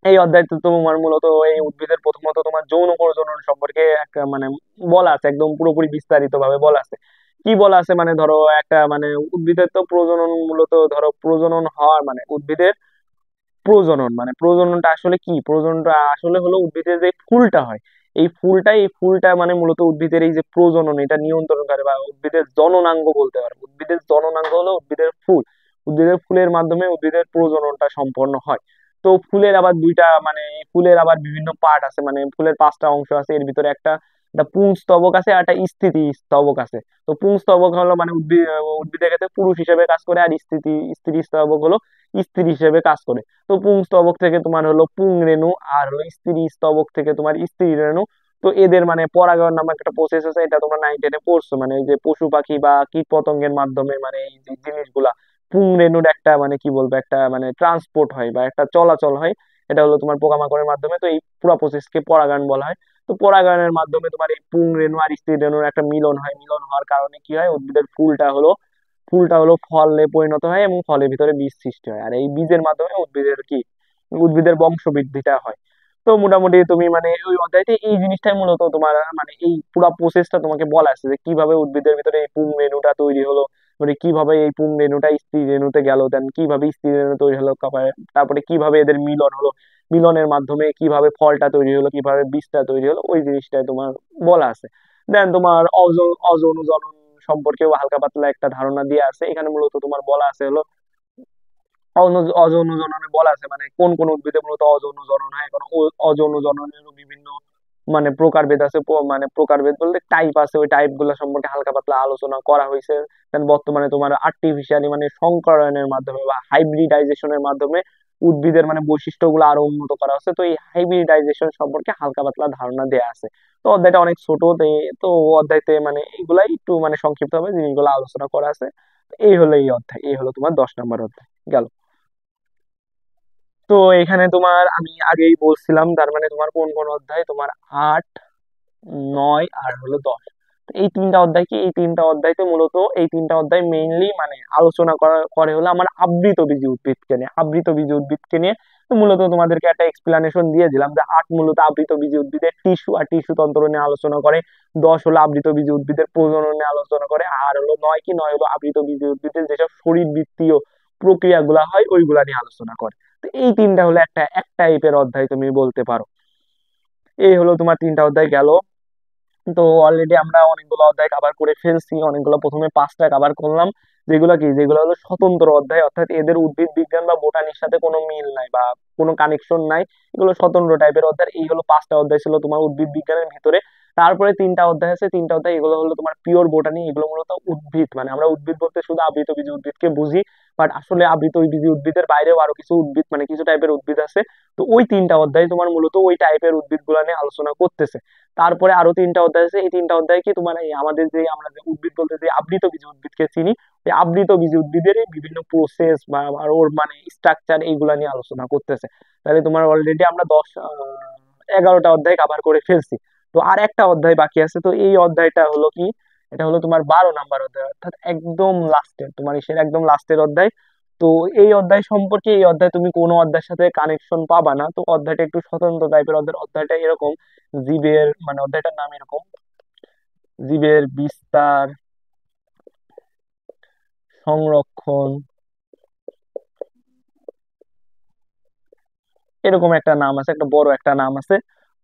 এই অধ্যায়তে তোমার মূলত এই উদ্ভিদের প্রথমত তোমার যৌন প্রজনন সম্পর্কে একটা মানে বলা আছে, একদম পুরোপুরি বিস্তারিত ভাবে বলা আছে। কি বলা আছে মানে ধরো একটা মানে উদ্ভিদের তো প্রজনন মূলত ধরো প্রজনন হওয়ার মানে উদ্ভিদের প্রজনন মানে প্রজননটা আসলে কি, প্রজননটা আসলে হলো উদ্ভিদের যে ফুলটা হয়, এই ফুলটা মানে মূলত উদ্ভিদের এই যে প্রজনন এটা নিয়ন্ত্রণ করে, বা উদ্ভিদের জননাঙ্গ বলতে পারো। উদ্ভিদের জননাঙ্গ হলো উদ্ভিদের ফুল। উদ্ভিদের ফুলের মাধ্যমে উদ্ভিদের প্রজননটা সম্পন্ন হয়। তো ফুলের আবার দুইটা মানে ফুলের আবার বিভিন্ন পার্ট আছে, মানে ফুলের 5টা অংশ আছে। এর ভিতরে একটা পুংস্তবক আছে আর একটা স্থিতি স্তবক আছে। তো পুংস্তবক হলো মানে উদ্ভিদের ক্ষেত্রে পুরুষ হিসেবে কাজ করে, আর স্ত্রী স্তবক হলো স্ত্রী হিসেবে কাজ করে। তো পুংস্তবক থেকে তোমার হলো পুংরেণু, আর হলো স্ত্রী স্তবক থেকে তোমার স্ত্রী রেণু। তো এদের মানে পরাগায়ন নামক একটা প্রসেস আছে, এটা তোমরা 9-10-এ পড়ছো। মানে এই যে পশু পাখি বা কীট পতঙ্গের মাধ্যমে মানে এই যে জিনিসগুলা পুংরেণুর একটা মানে কি বলবো একটা মানে ট্রান্সপোর্ট হয় বা একটা চলাচল হয়, এটা হলো তোমার পোকামাকড়ের মাধ্যমে। তো এই পুরো প্রসেসকে পরাগায়ন বলা হয়। তো পরাগায়নের মাধ্যমে তোমার এই পুংরেণু আর স্ত্রী রেণুর একটা মিলন হয়। মিলন হওয়ার কারণে কি হয়, উদ্ভিদের ফুলটা হলো ফলে পরিণত হয়, এবং ফলের ভিতরে বীজ সৃষ্টি হয়। আর এই বীজের মাধ্যমে উদ্ভিদের বংশবৃদ্ধিটা হয়। তো মোটামুটি তুমি মানে ওই অধ্যায়তে এই জিনিসটাই মূলত তোমার মানে এই পুরো প্রসেসটা তোমাকে বলা আছে, যে কিভাবে উদ্ভিদের ভিতরে এই পুংরেণুটা তৈরি হলো, মানে কিভাবে এই পুংরেণুটা স্ত্রী রেণুতে গেল, দেন কিভাবে স্ত্রী রেণু তৈরি হলো, তারপরে কিভাবে এদের মিলন হলো, মিলনের মাধ্যমে কিভাবে ফলটা তৈরি হলো, কিভাবে বীজটা তৈরি হলো, ওই জিনিসটাই তোমার বলা আছে। দেন তোমার অযৌন জনন সম্পর্কেও হালকা পাতলা একটা ধারণা দিয়ে আছে। এখানে মূলত তোমার বলা আছে হলো অযৌন জননে বলা আছে মানে কোন কোন উদ্ভিদে মূলত অযৌন জনন হয়। এখন অযৌন জননেরও বিভিন্ন মানে প্রকারভেদ আছে। মানে প্রকারভেদ বলতে টাইপ আছে, ওই টাইপ গুলো সম্পর্কে হালকা পাতলা আলোচনা করা হয়েছে। দেন বর্তমানে তোমার আর্টিফিশিয়ালি মানে সংকরায়নের মাধ্যমে বা হাইব্রিডাইজেশনের মাধ্যমে উদ্ভিদের মানে বৈশিষ্ট্যগুলো আরো উন্নত করা হচ্ছে। তো এই হাইব্রিডাইজেশন সম্পর্কে হালকা পাতলা ধারণা দেয়া আছে। তো অধ্যায়টা অনেক ছোট, তো অধ্যায়তে মানে এগুলাই একটু মানে সংক্ষিপ্ত ভাবে জিনিসগুলো আলোচনা করা আছে। এই হলো এই অধ্যায়, এই হলো তোমার 10 নম্বর অধ্যায় গেল। তো এখানে তোমার আমি আগেই বলছিলাম, তার মানে তোমার কোন কোন অধ্যায়, তোমার 8, 9 আর হলো 10। এই তিনটা অধ্যায় কি, এই তিনটা অধ্যায়তে মূলত এই তিনটা অধ্যায় মেইনলি মানে আলোচনা করে হলো আমার আবৃতবীজী উদ্ভিদকে নিয়ে, আবৃতবীজী উদ্ভিদকে নিয়ে। তো মূলত তোমাদেরকে একটা এক্সপ্লানেশন দিয়ে দিলাম যে 8 মূলত আবৃতবীজী উদ্ভিদের টিস্যু আর টিস্যু তন্ত্র নিয়ে আলোচনা করে, 10 হলো আবৃতবীজী উদ্ভিদের প্রজনন নিয়ে আলোচনা করে, আর হলো 9 কি, 9 হলো আবৃতবীজী উদ্ভিদের যেসব শরীরবৃত্তীয় প্রক্রিয়াগুলা হয় ওইগুলা নিয়ে আলোচনা করে। তো এই তিনটা হলো একটা এক টাইপের অধ্যায় তুমি বলতে পারো। এই হলো তোমার তিনটা অধ্যায় গেল। তো অলরেডি আমরা অনেকগুলো অধ্যায় কভার করে ফেলছি, অনেকগুলো প্রথমে 5টা কভার করলাম, যেগুলো কি, যেগুলো হলো স্বতন্ত্র অধ্যায়, অর্থাৎ এদের উদ্ভিদ বিজ্ঞান বা বোটানির সাথে কোনো মিল নাই বা কোনো কানেকশন নাই, এগুলো স্বতন্ত্র টাইপের অধ্যায়। এই হলো 5টা অধ্যায় ছিল তোমার উদ্ভিদ বিজ্ঞানের ভিতরে। তারপরে 3টা অধ্যায় আছে, 3টা অধ্যায় এগুলো হলো তোমার পিওর বোটানি, এগুলো মূলত উদ্ভিদ, মানে আমরা উদ্ভিদ বলতে শুধু আবৃতবীজী উদ্ভিদকে বুঝি, বাট আসলে আবৃতবীজী উদ্ভিদের বাইরেও আরো কিছু উদ্ভিদ মানে কিছু টাইপের উদ্ভিদ আছে। তো ওই 3টা অধ্যায় তোমার মূলত ওই টাইপের উদ্ভিদ গুলা নিয়ে আলোচনা করতেছে। তারপরে আরো 3টা অধ্যায় আছে, এই 3টা অধ্যায় কি তোমার এই আমাদের যে আমরা যে উদ্ভিদ বলতে যে আবৃত বীজ উদ্ভিদকে চিনি, এই আবৃত বীজ উদ্ভিদের এই বিভিন্ন প্রসেস বা আর ওর মানে স্ট্রাকচার এইগুলা নিয়ে আলোচনা করতেছে। তাহলে তোমার অলরেডি আমরা 11টা অধ্যায় কভার করে ফেলছি। তো আর একটা অধ্যায় বাকি আছে, তো এই অধ্যায়টা হলো কি, এটা হলো তোমার 12 নাম্বার অধ্যায়, অর্থাৎ একদম লাস্টের, তোমার ইসের একদম লাস্টের অধ্যায়। তো এই অধ্যায় সম্পর্কে, এই অধ্যায় তুমি কোনো অধ্যায়ের সাথে কানেকশন পাবা না, তো অধ্যায়টা একটু স্বতন্ত্র টাইপের অধ্যায়। অধ্যায়টা এরকম, জীবের মানে অধ্যায়টার নাম এরকম, জীবের বিস্তার, সংরক্ষণ, এরকম একটা নাম আছে, একটা বড় একটা নাম আছে।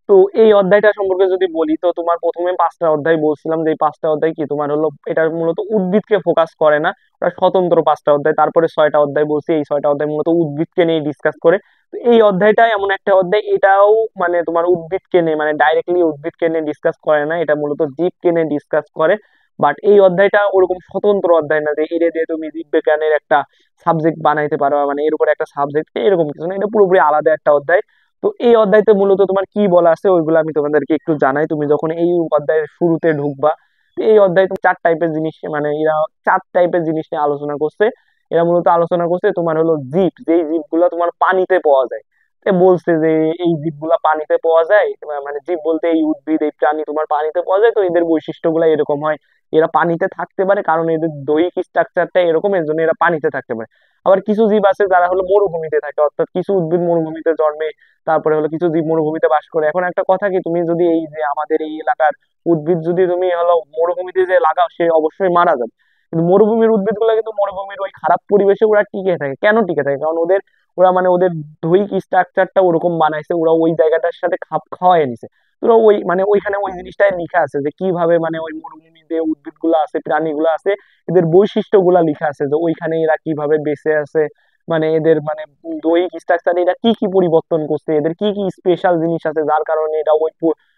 তো এই অধ্যায়টা সম্পর্কে যদি বলি, তো তোমার প্রথমে 5টা অধ্যায় বলছিলাম যে এই 5টা অধ্যায় কি তোমার হলো, এটা মূলত উদ্ভিদকে ফোকাস করে না, ওটা স্বতন্ত্র 5টা অধ্যায়। তারপরে 6টা অধ্যায় বলছি, এই 6টা অধ্যায় মূলত উদ্ভিদকে নিয়ে ডিসকাস করে। তো এই অধ্যায়টা এমন একটা অধ্যায়, এটাও মানে তোমার উদ্ভিদকে নিয়ে মানে ডাইরেক্টলি উদ্ভিদকে নিয়ে ডিসকাস করে না, এটা মূলত জীবকে নিয়ে ডিসকাস করে। বাট এই অধ্যায়টা ওরকম স্বতন্ত্র অধ্যায় না যে এটা দিয়ে তুমি জীববিজ্ঞানের একটা সাবজেক্ট বানাইতে পারো, মানে এর উপর একটা সাবজেক্ট এরকম কিছু না, এটা পুরোপুরি আলাদা একটা অধ্যায়। তো এই অধ্যায়তে মূলত তোমার কি বলা আছে ওইগুলো আমি তোমাদেরকে একটু জানাই। তুমি যখন এই অধ্যায়ের শুরুতে ঢুকবা, তো এই অধ্যায়ে তুমি 4 টাইপের জিনিস মানে এরা 4 টাইপের জিনিস নিয়ে আলোচনা করছে। এরা মূলত আলোচনা করছে তোমার হলো জীব, যেই জীবগুলো তোমার পানিতে পাওয়া যায়। এ বলছে যে এই জীবগুলা পানিতে পাওয়া যায়, মানে জীব বলতে এই উদ্ভিদ এই প্রাণী তোমার পানিতে পাওয়া যায়, তো এদের বৈশিষ্ট্যগুলো এরকম হয়, এরা পানিতে থাকতে পারে কারণ এদের দৈহিক স্ট্রাকচারটা এরকম, এর জন্য এরা পানিতে থাকতে পারে। আবার কিছু জীব আছে যারা হলো মরুভূমিতে থাকে, অর্থাৎ কিছু উদ্ভিদ মরুভূমিতে জন্মে, তারপরে হলো কিছু জীব মরুভূমিতে বাস করে। এখন একটা কথা কি, তুমি যদি এই যে আমাদের এই এলাকার উদ্ভিদ যদি তুমি হলো মরুভূমিতে যে লাগাও, সে অবশ্যই মারা যাবে। কিন্তু মরুভূমির উদ্ভিদ গুলো কিন্তু মরুভূমির ওই খারাপ পরিবেশে ওরা টিকে থাকে। কেন টিকে থাকে? কারণ ওদের ওরা মানে ওদের দৈহিক স্ট্রাকচারটা ওরকম বানাইছে, ওরা ওই জায়গাটার সাথে খাপ খাওয়ায় নিছে। তো ওরা ওই মানে ওইখানে ওই জিনিসটাই লেখা আছে যে কিভাবে মানে ওই মরুভূমি যে উদ্ভিদ গুলো আছে প্রাণীগুলো আছে এদের বৈশিষ্ট্য গুলা লেখা আছে যে ওইখানে এরা কিভাবে বেঁচে আছে, মানে এদের মানে দৈহিক স্ট্রাকচারে এরা কি কি পরিবর্তন করছে, এদের কি কি স্পেশাল জিনিস আছে যার কারণে এটা ওই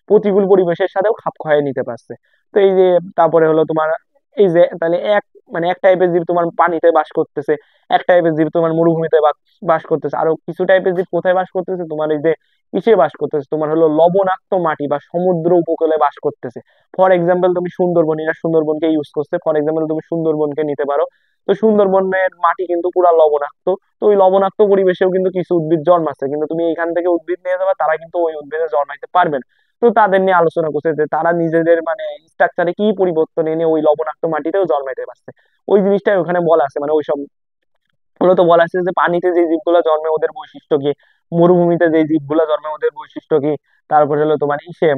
প্রতিকূল পরিবেশের সাথেও খাপ খাইয়ে নিতে পারছে। তো এই যে তারপরে হলো তোমার এই যে তাহলে মানে এক টাইপের জীব তোমার পানিতে বাস করতেছে, এক টাইপের জীব তোমার মরুভূমিতে বাস করতেছে, আরো কিছু টাইপের জীব কোথায় বাস করতেছে, তোমার এই যে কিসে বাস করতেছে, তোমার হলো লবণাক্ত মাটি বা সমুদ্র উপকূলে বাস করতেছে। ফর এক্সাম্পল তুমি সুন্দরবন, এরা সুন্দরবনকে ইউজ করছে, ফর এক্সাম্পল তুমি সুন্দরবনকে নিতে পারো। তো সুন্দরবনের মাটি কিন্তু পুরা লবণাক্ত। তো ওই লবণাক্ত পরিবেশেও কিন্তু কিছু উদ্ভিদ জন্মাচ্ছে, কিন্তু তুমি এখান থেকে উদ্ভিদ নিয়ে যাবে, তারা কিন্তু ওই উদ্ভিদে জন্মাইতে পারবে না। তো তাদের নিয়ে আলোচনা করছে যে তারা নিজেদের মানে স্ট্রাকচারে কি পরিবর্তন এনে ওই লবণাক্ত মাটিতেও জন্মাইতে পারছে। ওই জিনিসটাই ওখানে বলা আছে, মানে ওইসব মূলত বলা আছে যে পানিতে যে জীবগুলো জন্মে ওদের বৈশিষ্ট্য কি, মরুভূমিতে যে জীবগুলো জন্মে ওদের বৈশিষ্ট্য কি, তারপরে হলো তোমার ইসে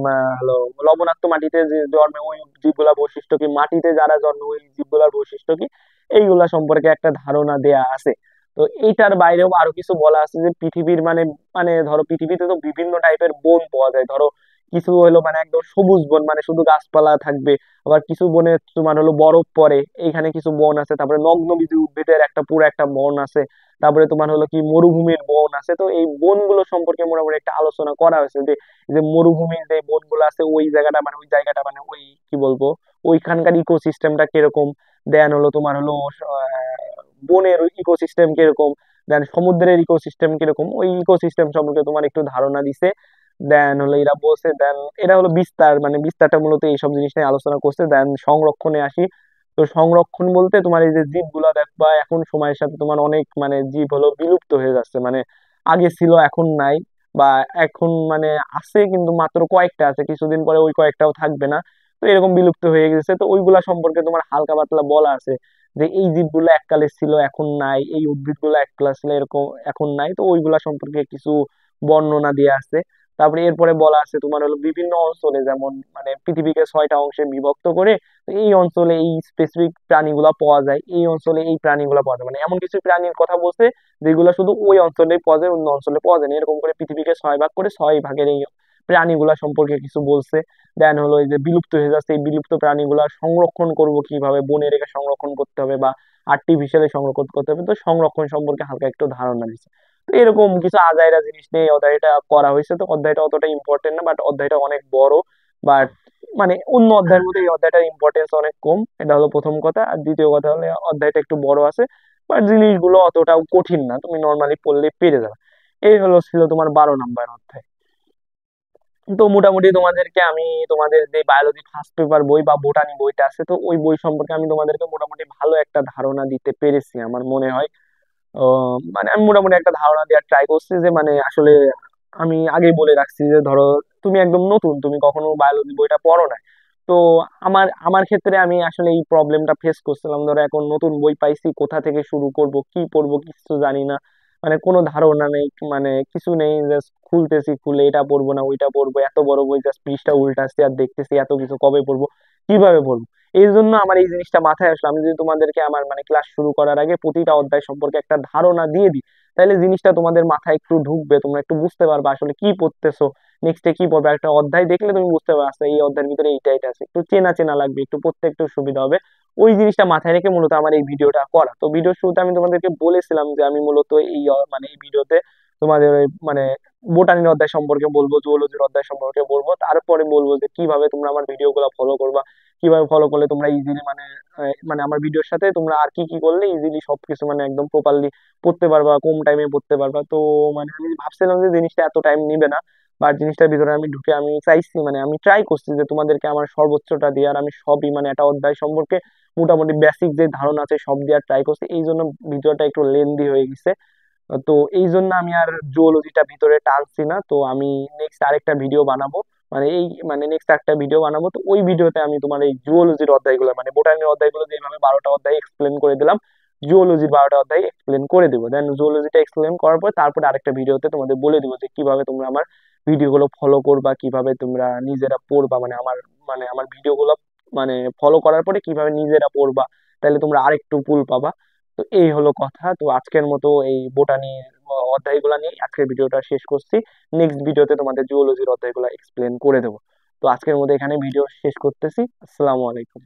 হলো লবণাক্ত মাটিতে যে জন্মে ওই জীবগুলা বৈশিষ্ট্য কি, মাটিতে যারা জন্মে ওই জীবগুলার বৈশিষ্ট্য কি, এইগুলা সম্পর্কে একটা ধারণা দেয়া আছে। তো এইটার বাইরেও আরো কিছু বলা আছে যে পৃথিবীর মানে মানে ধরো পৃথিবীতে তো বিভিন্ন টাইপের বন পাওয়া যায়, ধরো কিছু হলো মানে একদম সবুজ বন মানে শুধু গাছপালা থাকবে, আবার কিছু বনে তোমার হলো বরফ পড়ে, এইখানে কিছু বন আছে, তারপরে নগ্নবীজী উদ্ভিদের একটা পুরো একটা বন আছে, তারপরে তোমার হলো কি মরুভূমির বন আছে। তো এই বনগুলো সম্পর্কে মোটামুটি একটা আলোচনা করা হয়েছে যে যে মরুভূমির যে বনগুলো আছে ওই জায়গাটা মানে ওই কি বলবো ওইখানকার ইকোসিস্টেমটা কিরকম, দেন হলো তোমার হলো বনের ইকোসিস্টেম কিরকম, দেন সমুদ্রের ইকোসিস্টেম কিরকম, ওই ইকোসিস্টেম সম্পর্কে তোমার একটু ধারণা দিছে। দেন হলো এরা বলছে, দেন এটা হলো বিস্তার, মানে বিস্তারটা মূলত এইসব জিনিস নিয়ে আলোচনা করছে। দেন সংরক্ষণে আসি। তো সংরক্ষণ বলতে তোমার এই যে জীবগুলা দেখবা এখন সময়ের সাথে তোমার অনেক মানে জীব হলো বিলুপ্ত হয়ে যাচ্ছে, মানে আগে ছিল এখন নাই, বা এখন মানে আছে কিন্তু মাত্র কয়েকটা আছে, কিছুদিন পরে ওই কয়েকটাও থাকবে না। তো এরকম বিলুপ্ত হয়ে গেছে। তো ওইগুলা সম্পর্কে তোমার হালকা পাতলা বলা আছে যে এই জীবগুলো এককালে ছিল এখন নাই, এই উদ্ভিদগুলো এককালে ছিল এরকম এখন নাই। তো ওইগুলা সম্পর্কে কিছু বর্ণনা দিয়ে আছে। তারপরে এরপরে বলা আছে তোমার হলো বিভিন্ন অঞ্চলে, যেমন মানে পৃথিবীকে 6টা অংশে বিভক্ত করে তো এই অঞ্চলে এই স্পেসিফিক প্রাণীগুলা পাওয়া যায়, এই অঞ্চলে এই প্রাণীগুলা পাওয়া যায়, মানে এমন কিছু প্রাণীর কথা বলছে যেগুলো শুধু ওই অঞ্চলেই পাওয়া যায়, অন্য অঞ্চলে পাওয়া যায় না। এরকম করে পৃথিবীকে 6 ভাগ করে 6 ভাগের এই প্রাণীগুলা সম্পর্কে কিছু বলছে। দেন হলো এই যে বিলুপ্ত হয়ে যাচ্ছে এই বিলুপ্ত প্রাণীগুলা সংরক্ষণ করব কিভাবে, বনে রেখে সংরক্ষণ করতে হবে বা আর্টিফিশিয়ালি সংরক্ষণ করতে হবে, তো সংরক্ষণ সম্পর্কে হালকা একটু ধারণা দিচ্ছে। তো এরকম কিছু আজাইরা জিনিস নিয়ে এই অধ্যায়টা করা হয়েছে। তো অধ্যায়টা অতটা ইম্পর্টেন্ট না, বাট অধ্যায়টা অনেক বড়। বাট মানে অন্য অধ্যায়ের মধ্যে এই অধ্যায়টার ইম্পর্টেন্স অনেক কম, এটা হলো প্রথম কথা। আর দ্বিতীয় কথা হলো অধ্যায়টা একটু বড় আছে, বাট জিনিসগুলো অতটাও কঠিন না, তুমি নর্মালি পড়লে পেরে যাবে। এই হলো ছিল তোমার 12 নাম্বার অধ্যায়। তো মোটামুটি তোমাদেরকে আমি তোমাদের যে বায়োলজি ফার্স্ট পেপার বই বা বোটানি বইটা আছে, তো ওই বই সম্পর্কে আমি তোমাদেরকে মোটামুটি ভালো একটা ধারণা দিতে পেরেছি আমার মনে হয়। মানে আমি মোটামুটি একটা ধারণা দেওয়ার ট্রাই করছি যে মানে আসলে আমি আগেই বলে রাখছি যে ধরো তুমি একদম নতুন, তুমি কখনো বায়োলজি বইটা পড়ো না। তো আমার আমার ক্ষেত্রে আমি আসলে এই প্রবলেমটা ফেস করছিলাম। ধরো এখন নতুন বই পাইছি, কোথা থেকে শুরু করব, কি পড়বো কিছু জানি না, মানে কোনো ধারণা নেই, মানে কিছু নেই। জাস্ট খুলতেছি, খুলে এটা পড়বো না ওইটা পড়বো, এত বড় বই জাস্ট পৃষ্ঠা উল্টাচ্ছি আর দেখতেছি এত কিছু কবে পড়বো, কিভাবে পড়বো। এই জন্য আমার এই জিনিসটা মাথায় আসলো, আমি যদি তোমাদেরকে আমার মানে ক্লাস শুরু করার আগে প্রতিটা অধ্যায় সম্পর্কে একটা ধারণা দিয়ে দিই, তাহলে জিনিসটা তোমাদের মাথায় একটু ঢুকবে, তোমরা একটু বুঝতে পারবে আসলে কি পড়তেছো, নেক্সটে কি পড়বে। একটা অধ্যায় দেখলে তুমি বুঝতে পারবে আচ্ছা, এই অধ্যায়ের ভিতরে এইটা এটা আছে, একটু চেনা চেনা লাগবে, একটু পড়তে একটু সুবিধা হবে। ওই জিনিসটা মাথায় রেখে মূলত আমার এই ভিডিওটা করা। তো ভিডিও শুরুতে আমি তোমাদেরকে বলেছিলাম যে আমি মূলত এই মানে এই ভিডিওতে তোমাদের ওই মানে বোটানির অধ্যায় সম্পর্কে বলবো, জুওলজির অধ্যায় সম্পর্কে বলবো, তারপরে বলবো যে কিভাবে তোমরা আমার ভিডিওগুলো ফলো করবা, কিভাবে ফলো করলে তোমরা ইজিলি মানে মানে আমার ভিডিওর সাথে তোমরা আর কি কি করলে ইজিলি সবকিছু মানে একদম প্রপারলি পড়তে পারবা, কম টাইমে পড়তে পারবা। তো মানে আমি ভাবছিলাম যে জিনিসটা এত টাইম নিবে না, বা জিনিসটার ভিতরে আমি ঢুকে আমি চাইছি মানে আমি ট্রাই করছি যে তোমাদেরকে আমার সর্বোচ্চটা দিয়ে, আর আমি সবই মানে একটা অধ্যায় সম্পর্কে মোটামুটি বেসিক যে ধারণা আছে সব দেওয়ার ট্রাই করছি। এই জন্য ভিডিওটা একটু লেন্দি হয়ে গেছে। তো এই জন্য আমি আর জুওলজিটা ভিতরে টানছি না। তো আমি নেক্সট আরেকটা ভিডিও বানাবো, মানে এই মানে নেক্সট একটা ভিডিও বানাবো। তো ওই ভিডিওতে আমি তোমার এই জুওলজির অধ্যায়গুলো মানে বোটানির অধ্যায়গুলো যেভাবে 12টা অধ্যায় এক্সপ্লেন করে দিলাম, জুওলজির 12টা অধ্যায় এক্সপ্লেন করে দিব। দেন জুওলজিটা এক্সপ্লেন করার পর তারপরে আরেকটা ভিডিওতে তোমাদের বলে দিব যে কিভাবে তোমরা আমার ভিডিওগুলো ফলো করবা, কিভাবে তোমরা নিজেরা পড়বা, মানে আমার ভিডিওগুলো মানে ফলো করার পরে কিভাবে নিজেরা পড়বা, তাহলে তোমরা আরেকটু পুল পাবা। তো এই হলো কথা। তো আজকের মতো এই বোটানি অধ্যায়গুলো নিয়ে আজকের ভিডিওটা শেষ করছি। নেক্সট ভিডিওতে তোমাদের জুওলজির অধ্যায়গুলো এক্সপ্লেন করে দেবো। তো আজকের মতো এখানে ভিডিও শেষ করতেছি। আসসালামু আলাইকুম।